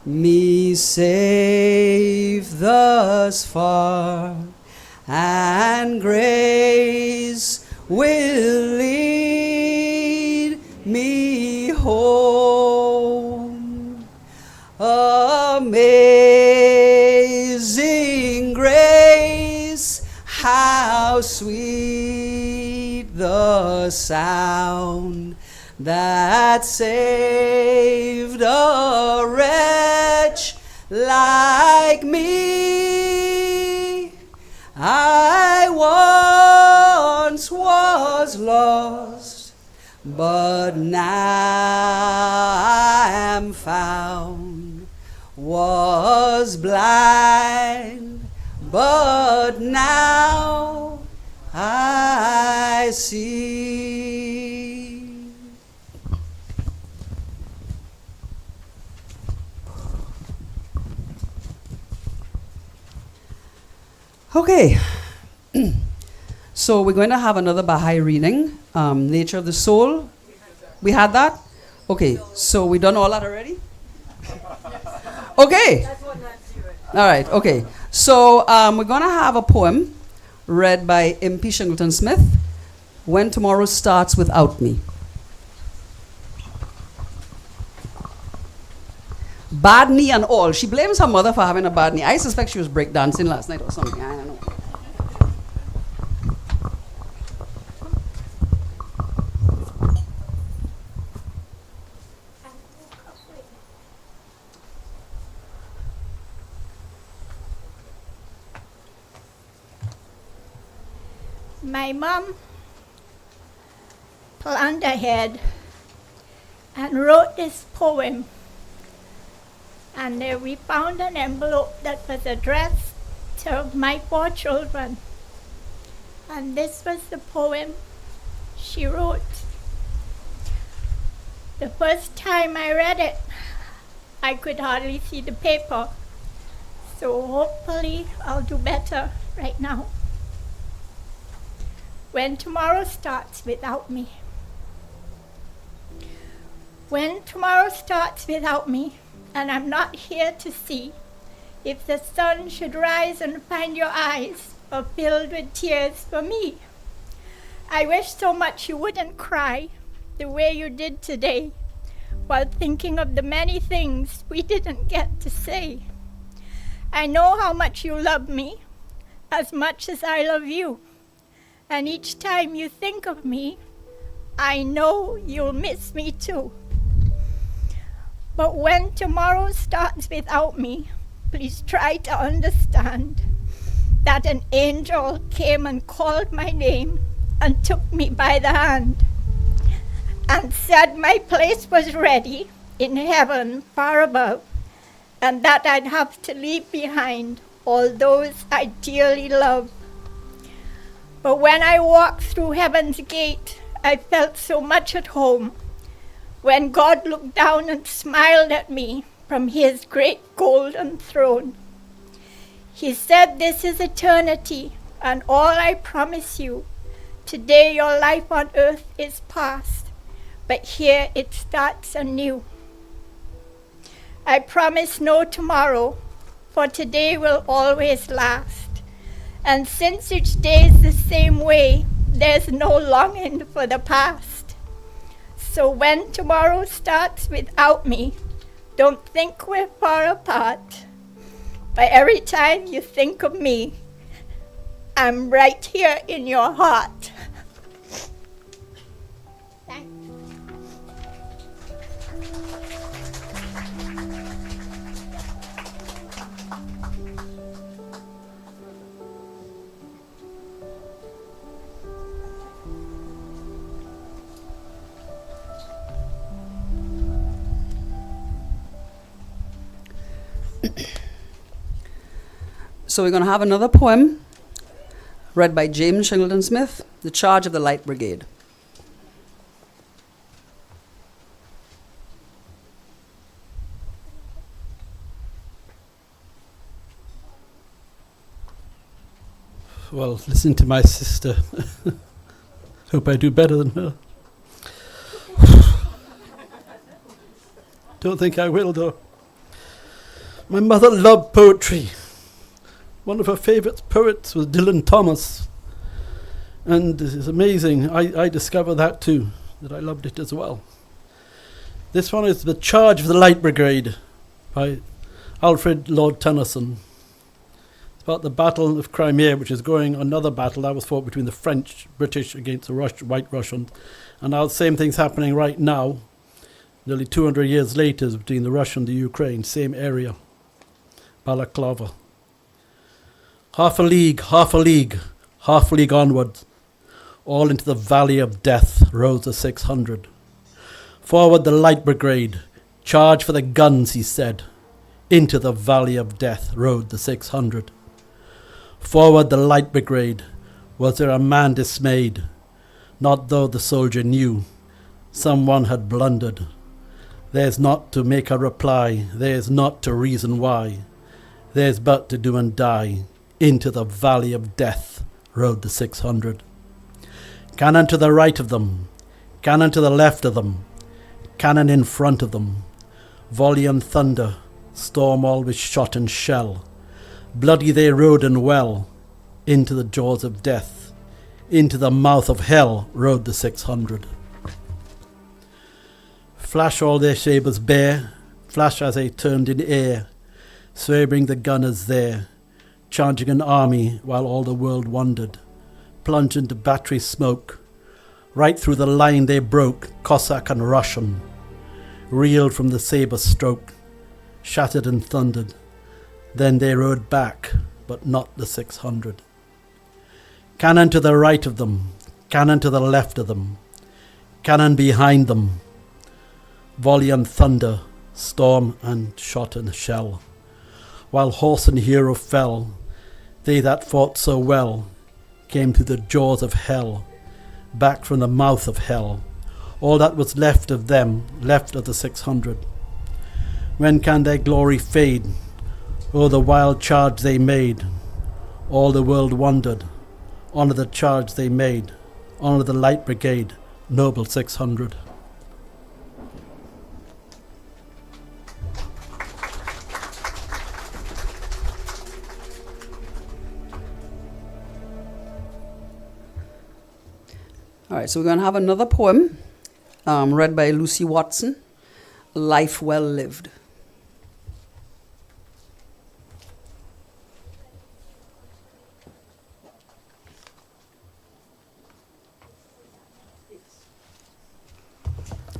me safe thus far, and grace will lead me home. Amazing grace, how sweet the sound that saved a wretch like me. I once was lost, but now I am found. Was blind, but now I see. Okay, so we're going to have another Baha'i reading, Nature of the Soul. We had that? Okay, so we done all that already? Okay. All right, okay. So we're going to have a poem read by MP Shingleton-Smith, When Tomorrow Starts Without Me. Bad knee and all. She blames her mother for having a bad knee. I suspect she was breakdancing last night or something. I don't know. My mom planned ahead and wrote this poem, and we found an envelope that was addressed to my 4 children, and this was the poem she wrote. The first time I read it, I could hardly see the paper, so hopefully I'll do better right now. When tomorrow starts without me. When tomorrow starts without me, and I'm not here to see if the sun should rise and find your eyes are filled with tears for me. I wish so much you wouldn't cry the way you did today, while thinking of the many things we didn't get to say. I know how much you love me, as much as I love you. And each time you think of me, I know you'll miss me too. But when tomorrow starts without me, please try to understand that an angel came and called my name and took me by the hand and said my place was ready in heaven far above, and that I'd have to leave behind all those I dearly love. But when I walked through heaven's gate, I felt so much at home. When God looked down and smiled at me from his great golden throne. He said, this is eternity, and all I promise you, today your life on earth is past, but here it starts anew. I promise no tomorrow, for today will always last. And since each day is the same way, there's no longing for the past. So when tomorrow starts without me, don't think we're far apart. But every time you think of me, I'm right here in your heart. Thanks. So we're going to have another poem read by James Shingleton-Smith, The Charge of the Light Brigade. Well, listen to my sister. Hope I do better than her. Don't think I will, though. My mother loved poetry. One of her favourite poets was Dylan Thomas. And it's amazing, I discovered that too, that I loved it as well. This one is The Charge of the Light Brigade by Alfred Lord Tennyson. It's about the Battle of Crimea, which is going another battle that was fought between the French, British against the White Russians. And now the same thing's happening right now, nearly 200 years later, between the Russia and the Ukraine, same area, Balaclava. Half a league, half a league, half a league onwards, all into the valley of death rode the 600. Forward the Light Brigade, charge for the guns, he said. Into the valley of death rode the 600. Forward the Light Brigade, was there a man dismayed? Not though the soldier knew someone had blundered. There's not to make a reply, there's not to reason why. There's but to do and die. Into the valley of death rode the 600. Cannon to the right of them, cannon to the left of them, cannon in front of them, volley and thunder, storm all with shot and shell. Bloody they rode and well, into the jaws of death, into the mouth of hell rode the 600. Flash all their sabres bare, flash as they turned in air, swearing the gunners there, charging an army while all the world wondered. Plunged into battery smoke, right through the line they broke, Cossack and Russian, reeled from the sabre stroke, shattered and thundered. Then they rode back, but not the 600. Cannon to the right of them, cannon to the left of them, cannon behind them, volley and thunder, storm and shot and shell. While horse and hero fell, they that fought so well came through the jaws of hell, back from the mouth of hell, all that was left of them, left of the 600. When can their glory fade? Oh, the wild charge they made. All the world wondered. Honour the charge they made. Honour the Light Brigade, noble 600. All right, so we're going to have another poem read by Lucy Watson, Life Well Lived.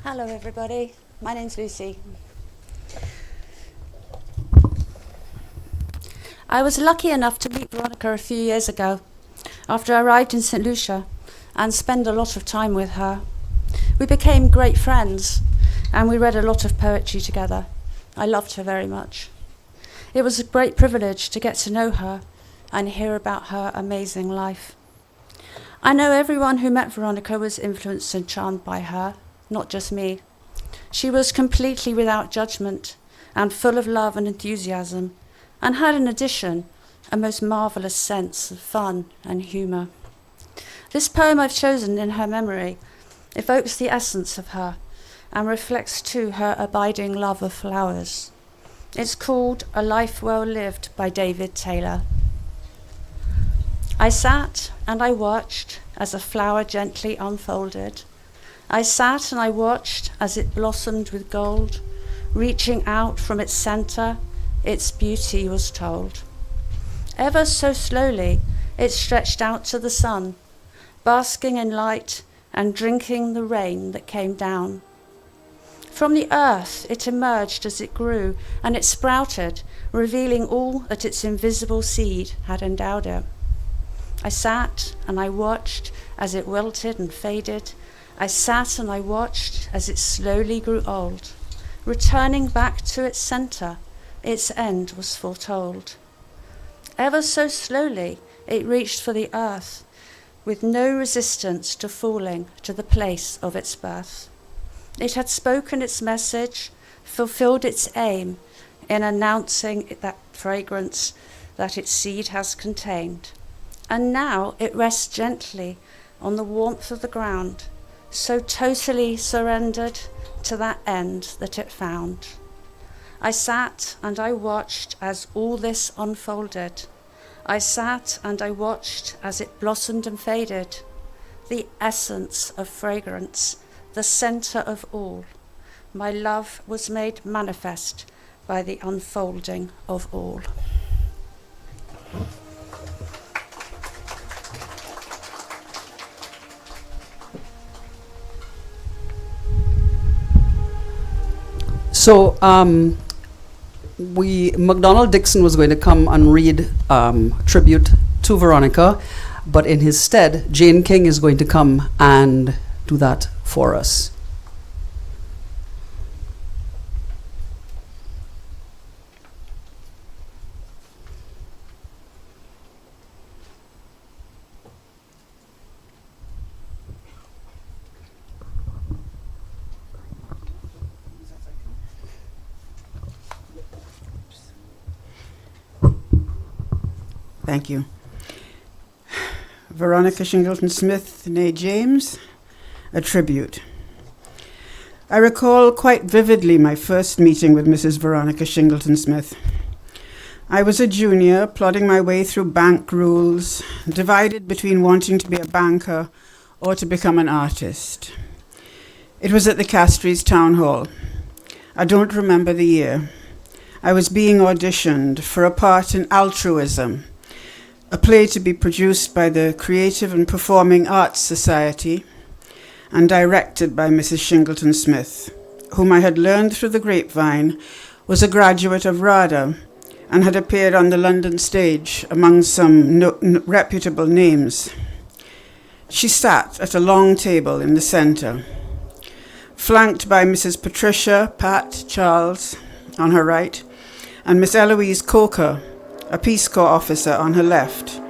Hello everybody, my name's Lucy. I was lucky enough to meet Veronica a few years ago after I arrived in St. Lucia and spend a lot of time with her. We became great friends and we read a lot of poetry together. I loved her very much. It was a great privilege to get to know her and hear about her amazing life. I know everyone who met Veronica was influenced and charmed by her, not just me. She was completely without judgment and full of love and enthusiasm, and had in addition a most marvellous sense of fun and humour. This poem I've chosen in her memory evokes the essence of her and reflects too her abiding love of flowers. It's called A Life Well Lived by David Taylor. I sat and I watched as a flower gently unfolded. I sat and I watched as it blossomed with gold. Reaching out from its centre, its beauty was told. Ever so slowly, it stretched out to the sun, basking in light and drinking the rain that came down. From the earth it emerged as it grew, and it sprouted, revealing all that its invisible seed had endowed it. I sat and I watched as it wilted and faded. I sat and I watched as it slowly grew old. Returning back to its centre, its end was foretold. Ever so slowly it reached for the earth, with no resistance to falling to the place of its birth. It had spoken its message, fulfilled its aim in announcing that fragrance that its seed has contained. And now it rests gently on the warmth of the ground, so totally surrendered to that end that it found. I sat and I watched as all this unfolded. I sat and I watched as it blossomed and faded. The essence of fragrance, the center of all. My love was made manifest by the unfolding of all. So McDonald Dixon was going to come and read tribute to Veronica, but in his stead, Jane King is going to come and do that for us. Thank you. Veronica Shingleton-Smith, née James, a tribute. I recall quite vividly my first meeting with Mrs. Veronica Shingleton-Smith. I was a junior, plodding my way through bank rules, divided between wanting to be a banker or to become an artist. It was at the Castries Town Hall. I don't remember the year. I was being auditioned for a part in Altruism, a play to be produced by the Creative and Performing Arts Society and directed by Mrs. Shingleton-Smith, whom I had learned through the grapevine was a graduate of RADA and had appeared on the London stage among some reputable names. She sat at a long table in the centre, flanked by Mrs. Patricia, Pat, Charles on her right, and Miss Eloise Coker, a Peace Corps officer on her left,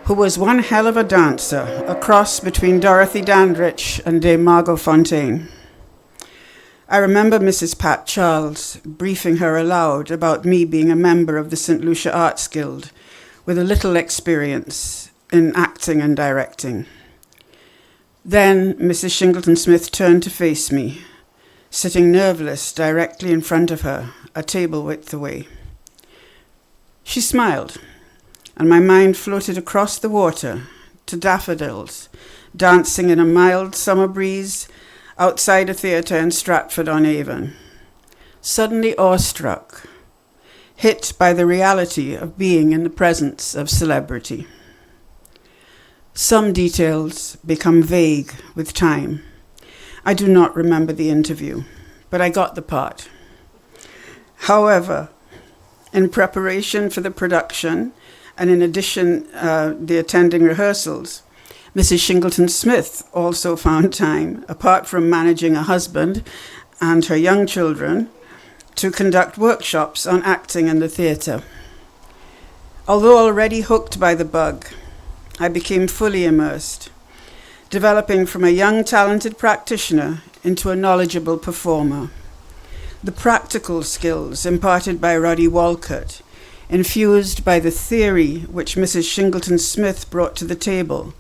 who was one hell of a dancer, a cross between Dorothy Dandridge and Dame Margot Fontaine. I remember Mrs. Pat Charles briefing her aloud about me being a member of the St. Lucia Arts Guild with a little experience in acting and directing. Then Mrs. Shingleton-Smith turned to face me, sitting nerveless directly in front of her, a table width away. She smiled, and my mind floated across the water to daffodils, dancing in a mild summer breeze outside a theatre in Stratford-on-Avon. Suddenly awestruck, hit by the reality of being in the presence of celebrity. Some details become vague with time. I do not remember the interview, but I got the part. However, in preparation for the production, and in addition, the attending rehearsals, Mrs. Shingleton-Smith also found time, apart from managing a husband and her young children, to conduct workshops on acting in the theatre. Although already hooked by the bug, I became fully immersed, developing from a young, talented practitioner into a knowledgeable performer. The practical skills imparted by Roddy Walcott, infused by the theory which Mrs. Shingleton-Smith brought to the table,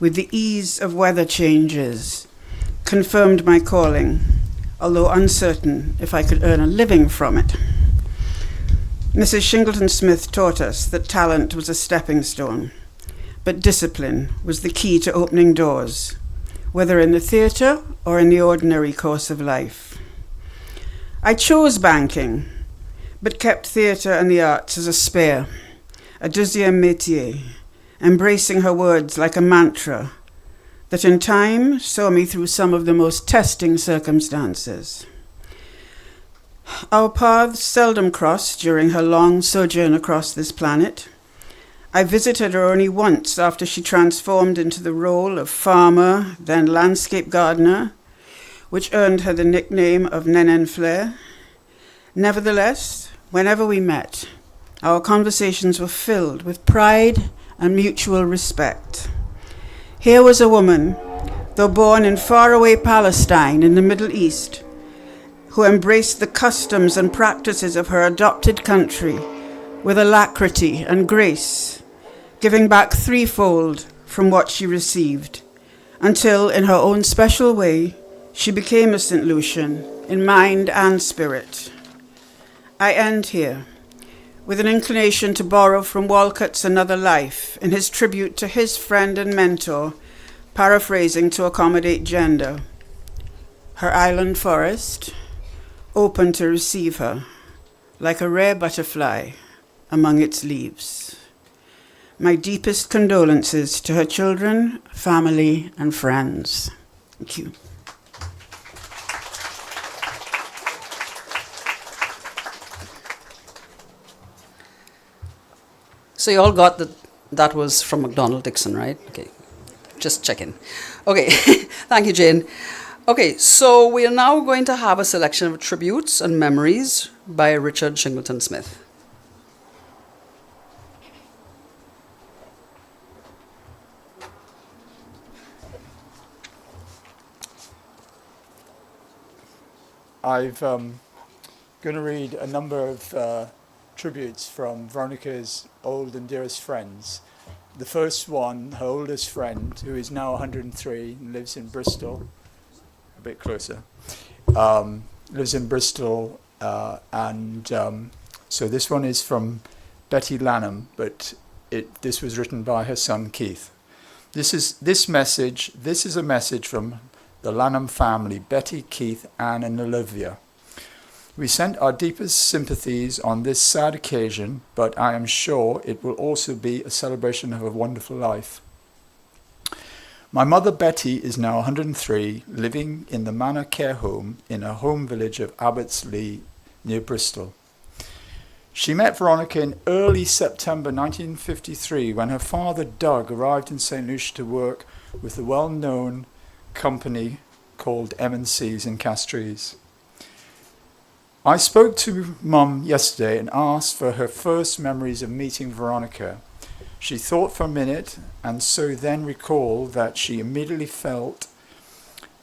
with the ease of weather changes, confirmed my calling, although uncertain if I could earn a living from it. Mrs. Shingleton-Smith taught us that talent was a stepping stone, but discipline was the key to opening doors, whether in the theatre or in the ordinary course of life. I chose banking, but kept theatre and the arts as a spare, a deuxième métier, embracing her words like a mantra that in time saw me through some of the most testing circumstances. Our paths seldom crossed during her long sojourn across this planet. I visited her only once after she transformed into the role of farmer, then landscape gardener, which earned her the nickname of Nenen Flair. Nevertheless, whenever we met, our conversations were filled with pride and mutual respect. Here was a woman, though born in faraway Palestine in the Middle East, who embraced the customs and practices of her adopted country with alacrity and grace, giving back threefold from what she received, until, in her own special way, she became a St. Lucian in mind and spirit. I end here with an inclination to borrow from Walcott's Another Life in his tribute to his friend and mentor, paraphrasing to accommodate gender. Her island forest, open to receive her, like a rare butterfly among its leaves. My deepest condolences to her children, family, and friends. Thank you. So you all got that was from McDonald Dixon, right? Okay, just checking. Okay, thank you, Jane. Okay, so we are now going to have a selection of tributes and memories by Richard Shingleton-Smith. I'm going to read a number of tributes from Veronica's old and dearest friends. The first one, her oldest friend, who is now 103 and lives in Bristol, a bit closer, lives in Bristol, so this one is from Betty Lanham, but this was written by her son Keith. This is a message from the Lanham family, Betty, Keith, Anne and Olivia. We send our deepest sympathies on this sad occasion, but I am sure it will also be a celebration of a wonderful life. My mother Betty is now 103, living in the Manor Care Home in her home village of Abbotsleigh near Bristol. She met Veronica in early September 1953 when her father Doug arrived in St. Lucia to work with the well-known company called M&C's in Castries. I spoke to Mum yesterday and asked for her first memories of meeting Veronica. She thought for a minute and so then recalled that she immediately felt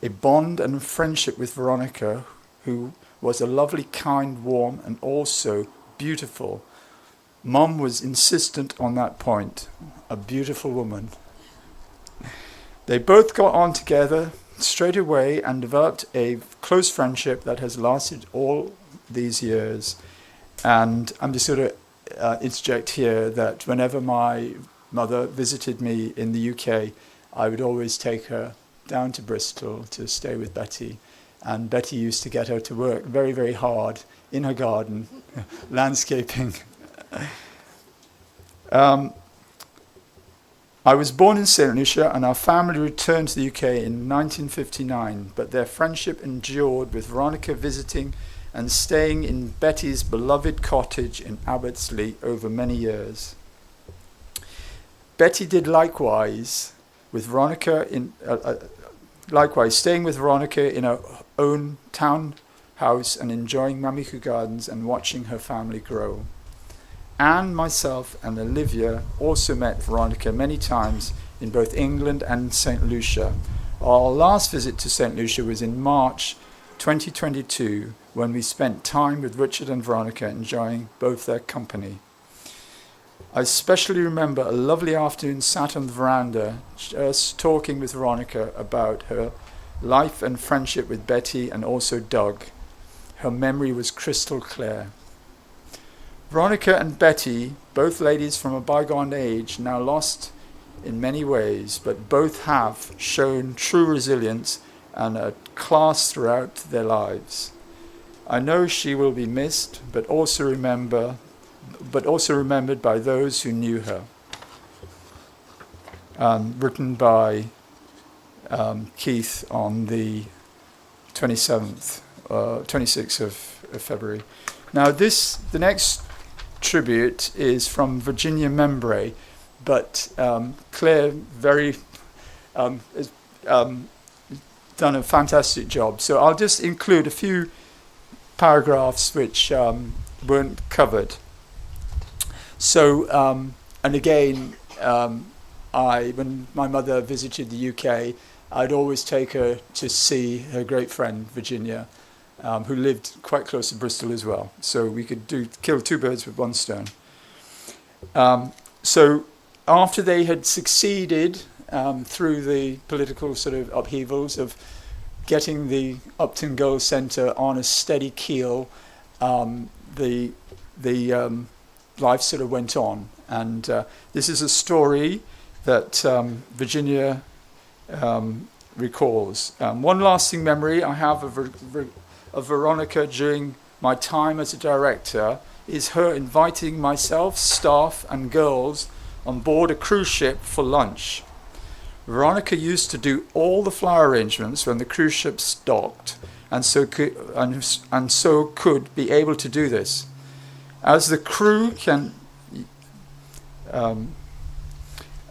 a bond and friendship with Veronica, who was a lovely, kind, warm and also beautiful. Mum was insistent on that point. A beautiful woman. They both got on together straight away and developed a close friendship that has lasted all these years. And I'm just going to interject here that whenever my mother visited me in the UK, I would always take her down to Bristol to stay with Betty. And Betty used to get her to work very, very hard in her garden, landscaping. I was born in St. Lucia and our family returned to the UK in 1959, but their friendship endured with Veronica visiting and staying in Betty's beloved cottage in Abbotsleigh over many years. Betty did likewise with Veronica staying with Veronica in her own townhouse and enjoying Mamiku Gardens and watching her family grow. Anne, myself, and Olivia also met Veronica many times in both England and St. Lucia. Our last visit to St. Lucia was in March 2022, when we spent time with Richard and Veronica, enjoying both their company. I especially remember a lovely afternoon sat on the veranda, just talking with Veronica about her life and friendship with Betty and also Doug. Her memory was crystal clear. Veronica and Betty, both ladies from a bygone age, now lost in many ways, but both have shown true resilience and a class throughout their lives. I know she will be missed, but also remembered by those who knew her. Written by Keith on the 26th of February. Now the next tribute is from Virginia Membray, but Claire has done a fantastic job. So I'll just include a few paragraphs which weren't covered. So, and again, when my mother visited the UK, I'd always take her to see her great friend, Virginia, who lived quite close to Bristol as well. So we could kill two birds with one stone. So after they had succeeded through the political sort of upheavals of getting the Upton Girls Centre on a steady keel, the life sort of went on. And this is a story that Virginia recalls. One lasting memory I have of Veronica during my time as a director is her inviting myself, staff and girls on board a cruise ship for lunch. Veronica used to do all the flower arrangements when the cruise ship docked, and so could be able to do this. As the crew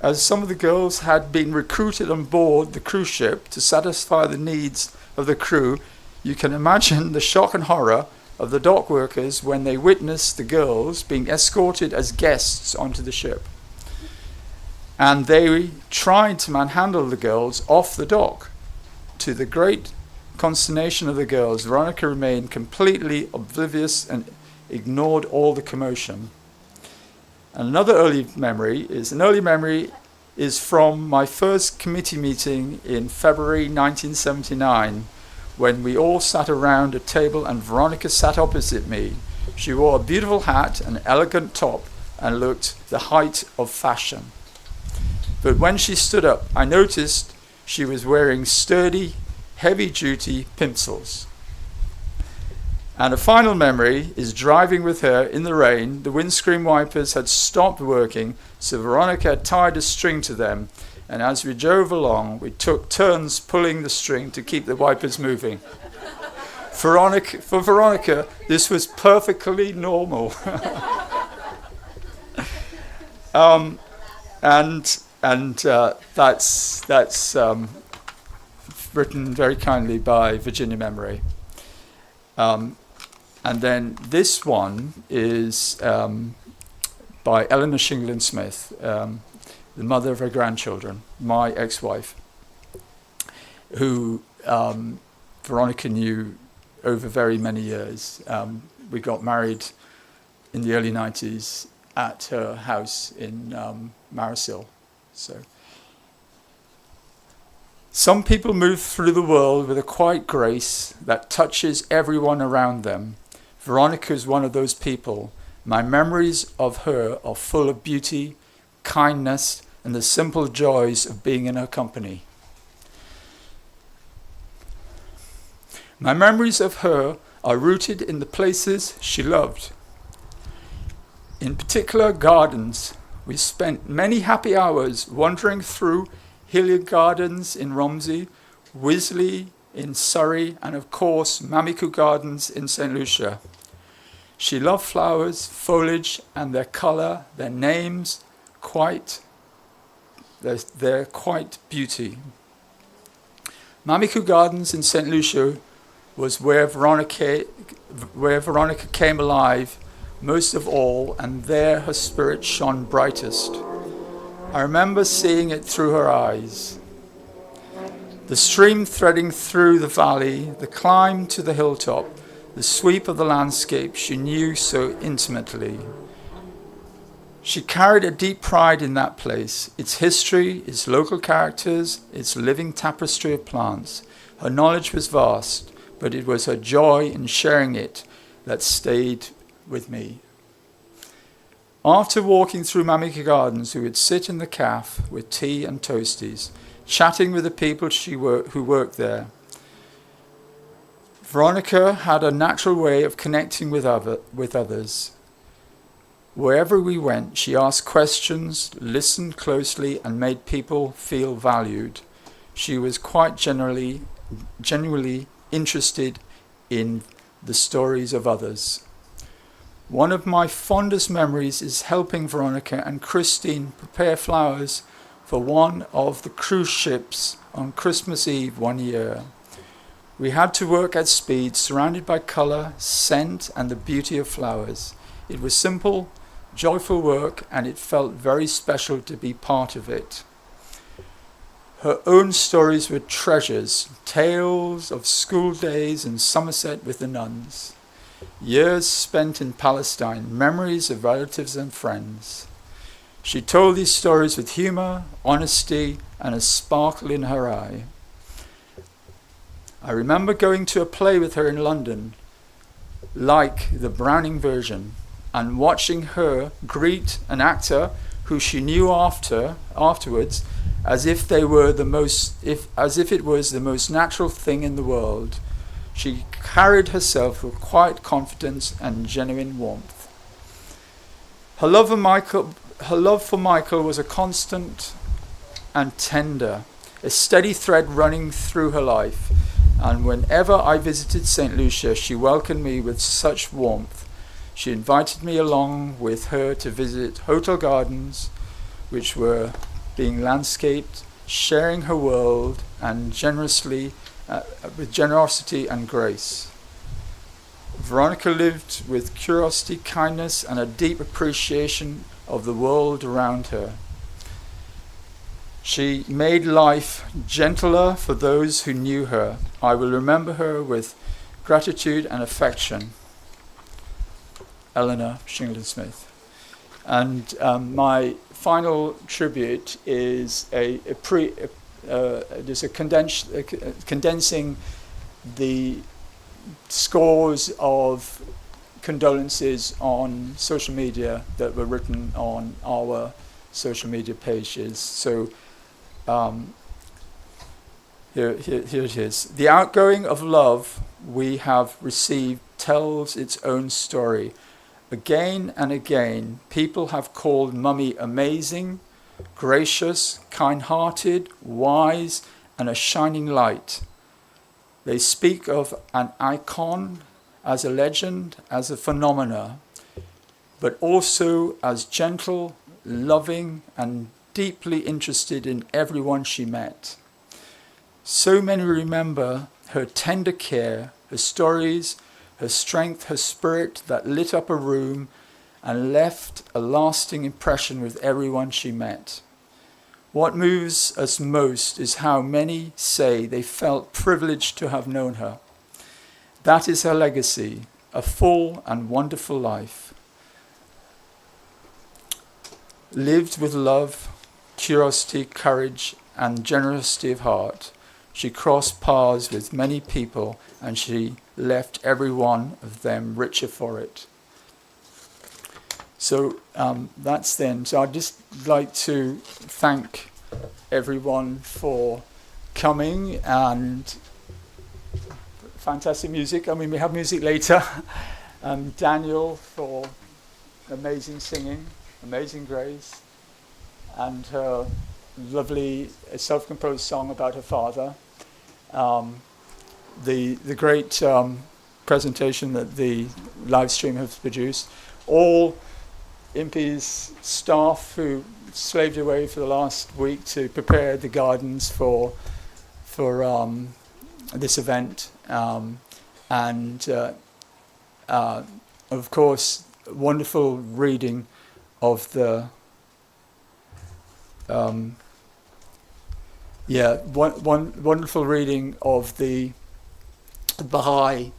as some of the girls had been recruited on board the cruise ship to satisfy the needs of the crew, you can imagine the shock and horror of the dock workers when they witnessed the girls being escorted as guests onto the ship. And they tried to manhandle the girls off the dock. To the great consternation of the girls, Veronica remained completely oblivious and ignored all the commotion. Another early memory is from my first committee meeting in February 1979, when we all sat around a table and Veronica sat opposite me. She wore a beautiful hat, an elegant top, and looked the height of fashion. But when she stood up, I noticed she was wearing sturdy, heavy-duty pimsels. And a final memory is driving with her in the rain. The windscreen wipers had stopped working, so Veronica had tied a string to them, and as we drove along, we took turns pulling the string to keep the wipers moving. For Veronica, this was perfectly normal. That's written very kindly by Virginia Memory. And then this one is by Eleanor Shingleton-Smith, the mother of her grandchildren, my ex-wife, who Veronica knew over very many years. We got married in the early 90s at her house in Marisil. So, some people move through the world with a quiet grace that touches everyone around them. Veronica is one of those people. My memories of her are full of beauty, kindness, and the simple joys of being in her company. My memories of her are rooted in the places she loved. In particular, gardens. We spent many happy hours wandering through Hilliard Gardens in Romsey, Wisley in Surrey, and of course, Mamiku Gardens in St. Lucia. She loved flowers, foliage, and their colour, their names, their quite beauty. Mamiku Gardens in St. Lucia was where Veronica came alive most of all, and there her spirit shone brightest. I remember seeing it through her eyes. The stream threading through the valley, the climb to the hilltop, the sweep of the landscape she knew so intimately. She carried a deep pride in that place, its history, its local characters, its living tapestry of plants. Her knowledge was vast, but it was her joy in sharing it that stayed with me. After walking through Mamiku Gardens, we would sit in the cafe with tea and toasties, chatting with the people who worked there. Veronica had a natural way of connecting with others. Wherever we went, she asked questions, listened closely, and made people feel valued. She was quite genuinely interested in the stories of others. One of my fondest memories is helping Veronica and Christine prepare flowers for one of the cruise ships on Christmas Eve one year. We had to work at speed, surrounded by colour, scent, and the beauty of flowers. It was simple, joyful work, and it felt very special to be part of it. Her own stories were treasures, tales of school days in Somerset with the nuns, years spent in Palestine, memories of relatives and friends. She told these stories with humour, honesty, and a sparkle in her eye. I remember going to a play with her in London, like the Browning version, and watching her greet an actor who she knew afterwards as if it was the most natural thing in the world. She carried herself with quiet confidence and genuine warmth. Her love for Michael was a constant and tender, a steady thread running through her life, and whenever I visited St. Lucia, she welcomed me with such warmth. She invited me along with her to visit Hotel Gardens, which were being landscaped, sharing her world, and with generosity and grace. Veronica lived with curiosity, kindness, and a deep appreciation of the world around her. She made life gentler for those who knew her. I will remember her with gratitude and affection. Eleanor Shingleton-Smith. And my final tribute is condensing the scores of condolences on social media that were written on our social media pages. So here it is. The outgoing of love we have received tells its own story. Again and again, people have called Mummy amazing, gracious, kind-hearted, wise, and a shining light. They speak of an icon as a legend, as a phenomena, but also as gentle, loving, and deeply interested in everyone she met. So many remember her tender care, her stories, her strength, her spirit that lit up a room and left a lasting impression with everyone she met. What moves us most is how many say they felt privileged to have known her. That is her legacy, a full and wonderful life. Lived with love, curiosity, courage, and generosity of heart. She crossed paths with many people, and she left every one of them richer for it. So that's then. So I'd just like to thank everyone for coming, and fantastic music. I mean, we have music later. Daniel for amazing singing, Amazing Grace, and her lovely self-composed song about her father. The great presentation that the live stream has produced. All Impy's staff who slaved away for the last week to prepare the gardens for this event, and of course, wonderful reading of the wonderful reading of the Baha'i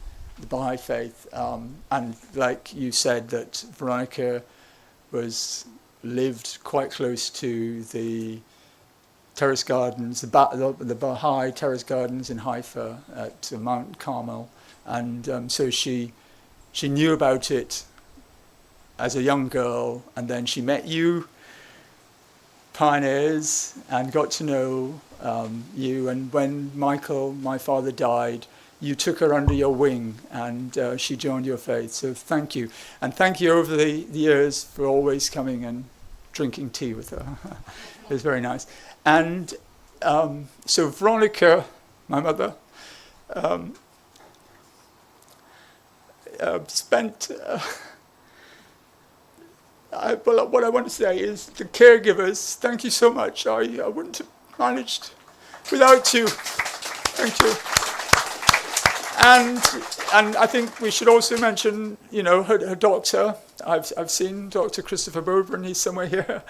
faith, and like you said, that Veronica lived quite close to the terrace gardens, the Baha'i terrace gardens in Haifa at Mount Carmel, and so she knew about it as a young girl, and then she met you pioneers and got to know you, and when Michael, my father, died, you took her under your wing, and she joined your faith. So thank you. And thank you over the years for always coming and drinking tea with her. It was very nice. And so Veronica, my mother, spent... what I want to say is the caregivers, thank you so much. I wouldn't have managed without you. Thank you. And I think we should also mention, her doctor. I've seen Dr. Christopher Bobrin, he's somewhere here,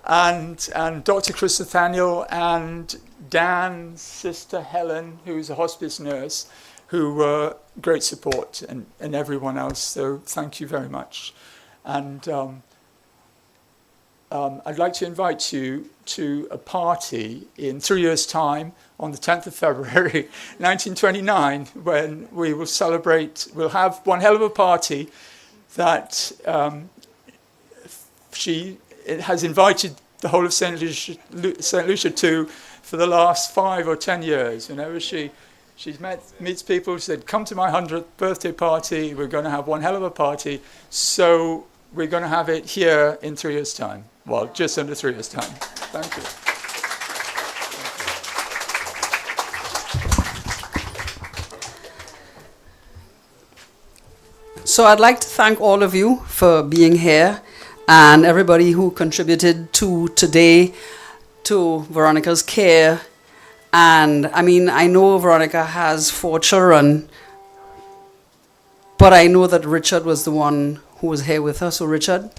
and Dr. Chris Nathaniel, and Dan's sister Helen, who's a hospice nurse, who were great support, and everyone else. So thank you very much. And I'd like to invite you to a party in 3 years' time on the 10th of February 1929, when we will celebrate, we'll have one hell of a party that she has invited the whole of St. Lucia to for the last 5 or 10 years. Whenever she meets people, she said, come to my 100th birthday party, we're going to have one hell of a party. So we're going to have it here in 3 years' time. Well, just under 3 years' time. Thank you. So I'd like to thank all of you for being here and everybody who contributed to today, to Veronica's care. And I mean, I know Veronica has 4 children, but I know that Richard was the one who was here with her. So Richard,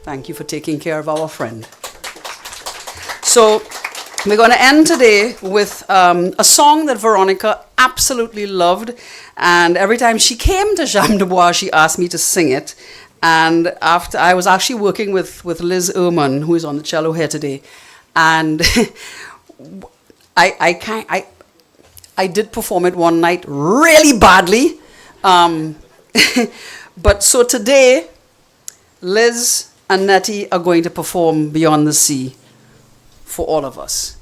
thank you for taking care of our friend. So we're going to end today with a song that Veronica absolutely loved. And every time she came to Jam de Bois, she asked me to sing it. And after I was actually working with Liz Ehrman, who is on the cello here today. And I did perform it one night really badly. But so today, Liz and Nettie are going to perform Beyond the Sea for all of us.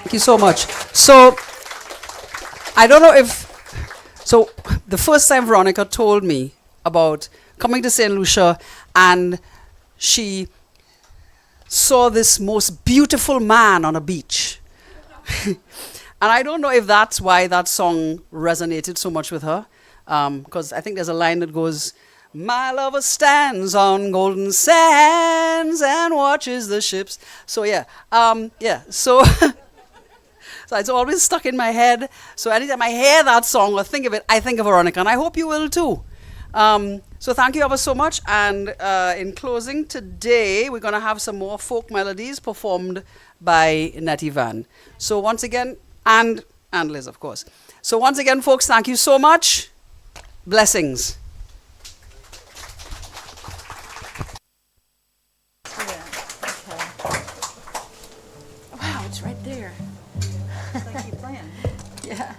Thank you so much. So, I don't know if... So, the first time Veronica told me about coming to St. Lucia, and she saw this most beautiful man on a beach. And I don't know if that's why that song resonated so much with her, because I think there's a line that goes, "My lover stands on golden sands and watches the ships." So yeah, so... So it's always stuck in my head. So anytime I hear that song or think of it, I think of Veronica, and I hope you will too. So thank you ever so much. And in closing today, we're going to have some more folk melodies performed by Nettie Van. So once again, and Liz, of course. So once again, folks, thank you so much. Blessings. Wow, it's right there. It's like you're playing. Yeah.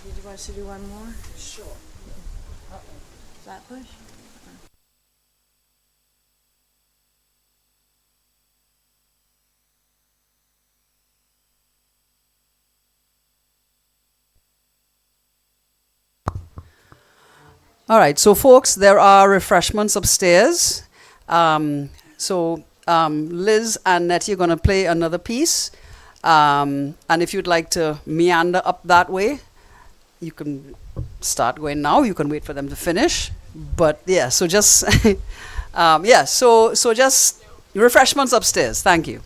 Did you want us to do one more? Sure. Flatbush? All right, so folks, there are refreshments upstairs. Liz and Nettie are going to play another piece. And if you'd like to meander up that way, you can start going now. You can wait for them to finish. But yeah, so just, so just refreshments upstairs. Thank you.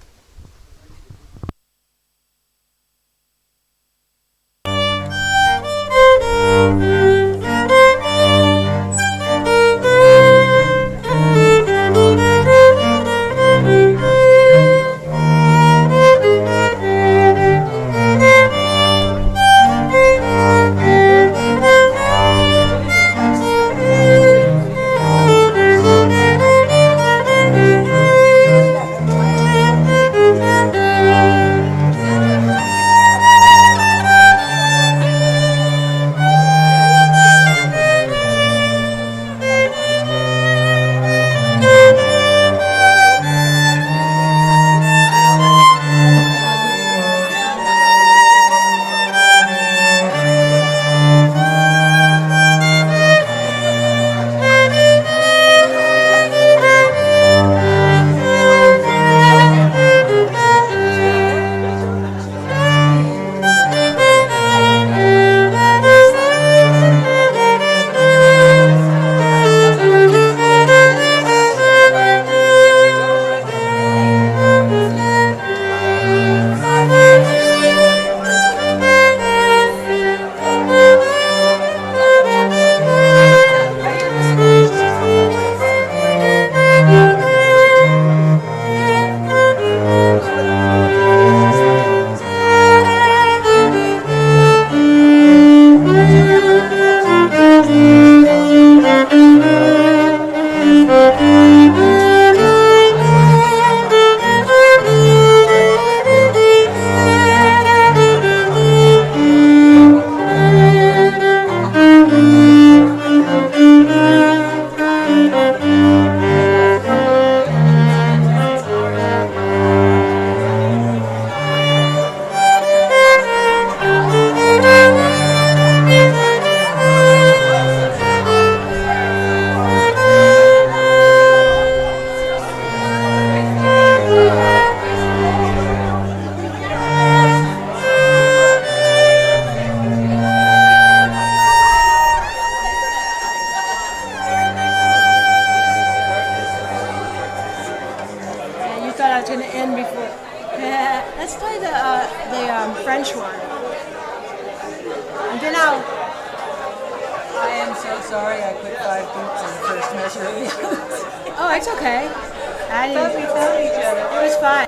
French one. And then I'll... I am so sorry I put 5 beats in the first measure of the Oh, it's okay. I thought we found each other. It was fine.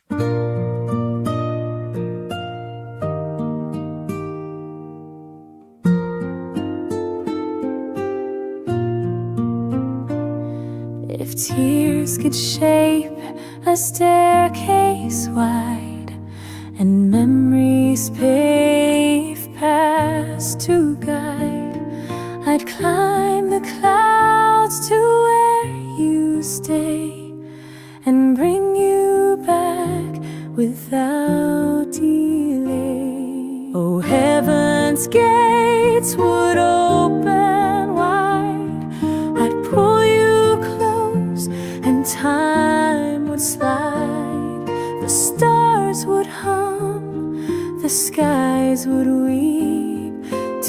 If tears could shape a staircase wide and memories pave paths to guide, I'd climb the clouds to where you stay and bring you back without delay. Oh, heaven's gates would open wide, I'd pull you close and time would slide. The stars would hum, the skies would weep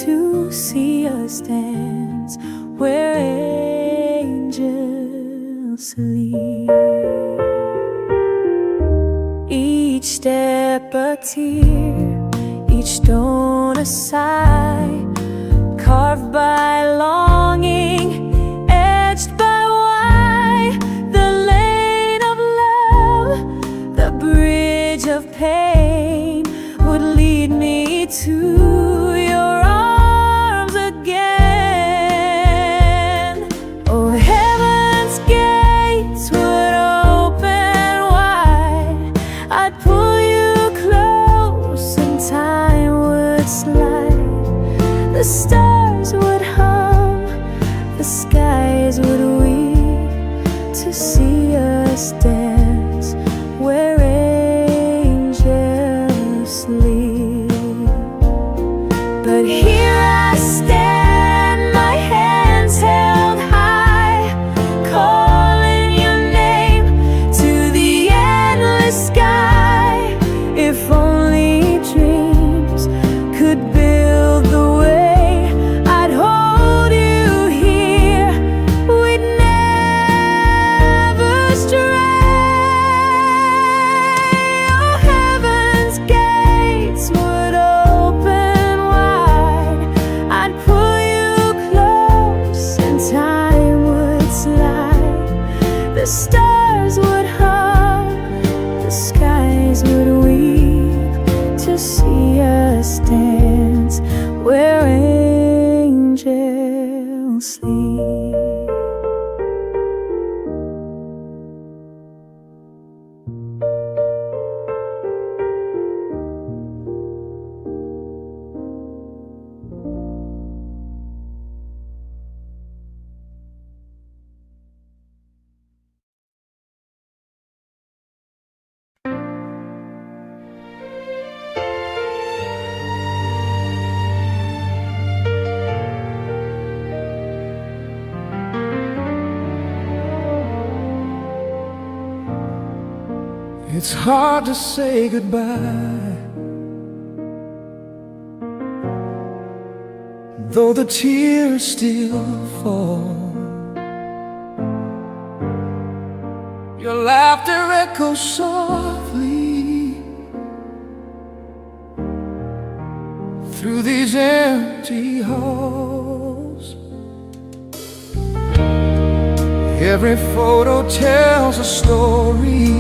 to see us dance where angels sleep. Each step a tear, each stone a sigh, carved by longing, edged by why. The lane of love, the bridge of pain would lead me to your arms again. Oh, heaven's gates would open wide, I'd pull you close and time would slide. The stars would hum, the skies would weep to see us dance where angels sleep. But here I stand, my hands held high, calling your name to the endless sky. If only dreams could build the way, I'd hold you here, we'd never stray. Oh, heaven's gates would open wide, I'd pull you close and time would slide. The stars would hum, the skies would weep to see us dance where angels sleep. It's hard to say goodbye, though the tears still fall. Your laughter echoes softly through these empty halls. Every photo tells a story,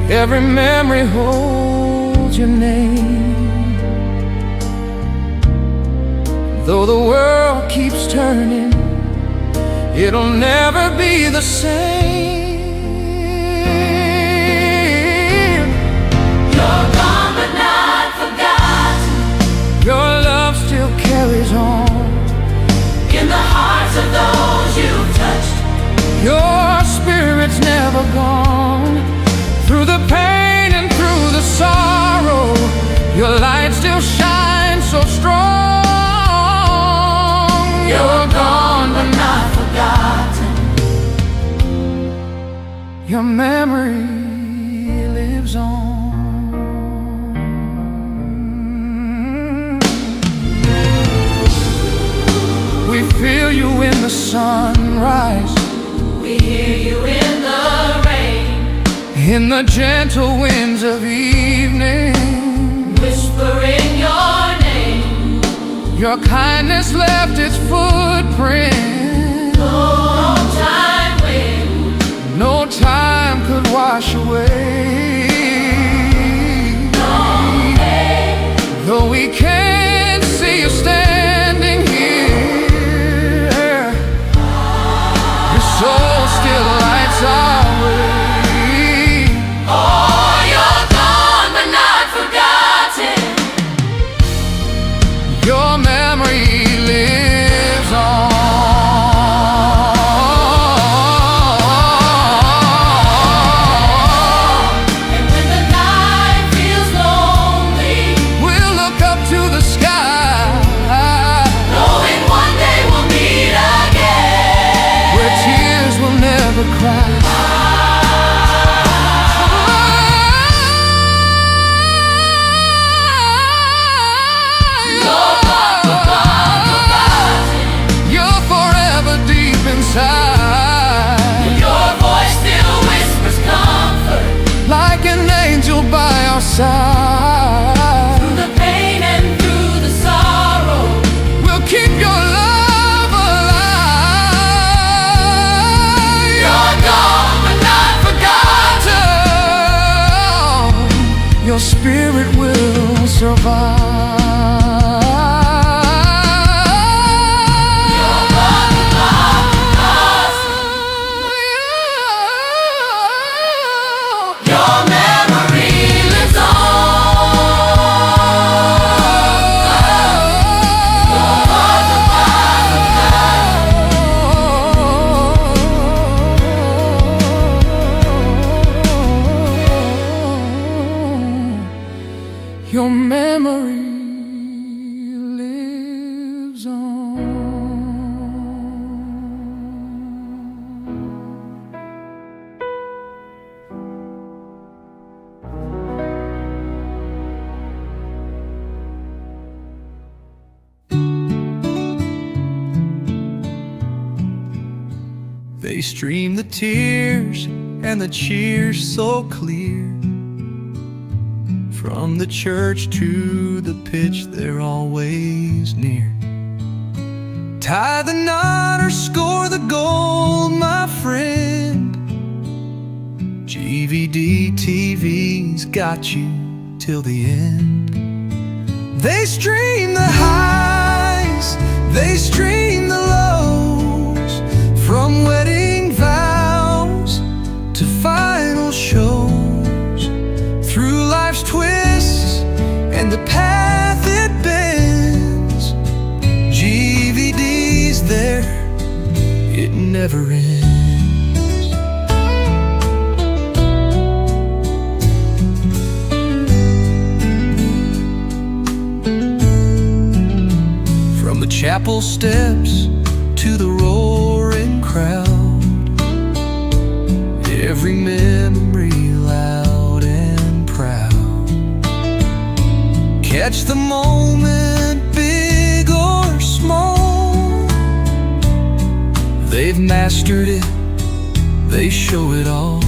every memory holds your name. Though the world keeps turning, it'll never be the same. You're gone but not forgotten, Your love still carries on in the hearts of those you've touched. Your spirit's never gone. Through the pain and through the sorrow, your light still shines so strong. You're gone but not forgotten, your memory lives on. We feel you in the sunrise, We hear you in the rain, in the gentle winds of evening, whispering your name. Your kindness left its footprint. Long time wind, no time could wash away. Though we can't see you standing here, your soul still lights our way. Oh, you're gone but not forgotten. Your memory lives on. And when the night feels lonely, We'll look up to the sky, knowing one day we'll meet again. where tears will never cry. You're forever deep inside, Your voice still whispers comfort like an angel by our side. through the pain and through the sorrow. We'll keep your love alive. You're gone but not forgotten. Your spirit will survive. Your memory lives Your memory lives on. They stream the tears and the cheers so clear. From the church to the pitch, they're always near. Tie the knot or score the goal, my friend. GVD TV's got you till the end. They stream the highs, they stream the lows, from wedding vows to final shows. Through life's twists and the path it bends, GVD's there, it never ends. From the chapel steps to the roaring crowd, every memory loud and proud. Catch the moment, big or small. They've mastered it, they show it all.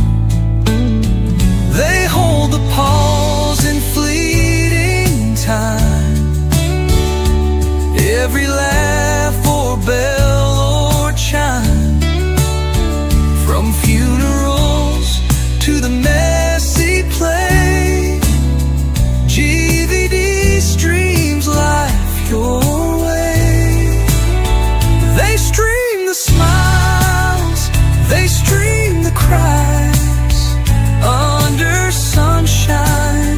They hold the pause in fleeting time. Every laugh or bell or chime. From funerals to the messy play, GVD streams life your way. They stream the smiles, they stream the cries, under sunshine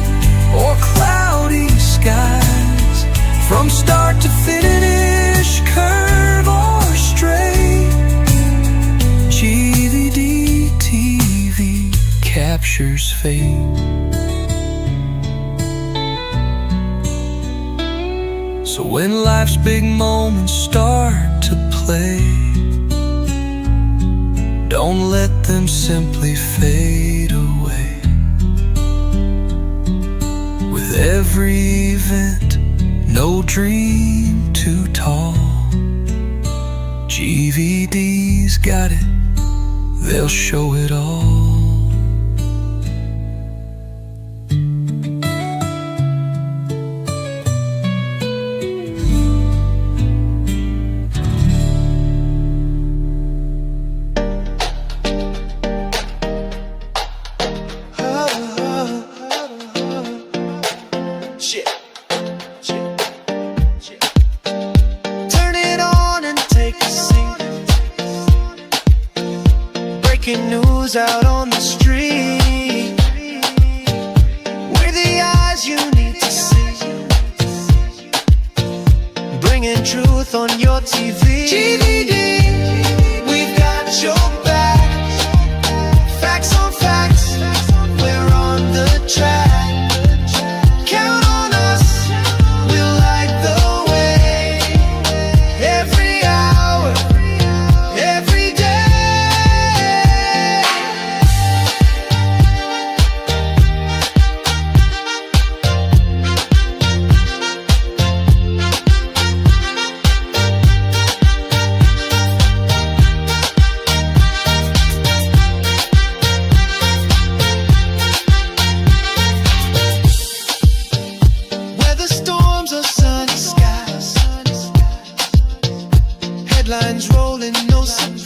or cloudy skies. From start to finish, curve or straight, GVD TV captures fate. So when life's big moments start to play, don't let them simply fade away. With every event, no dream too tall, GVD's got it, they'll show it all. news out on the street. We're the eyes you need to see, bringing truth on your TV. GVD, we've got your back. Facts on facts, we're on the track. Count on us, we'll light the way. Every hour, every day. Weather storms or sunny skies, headlines rolling, no surprise.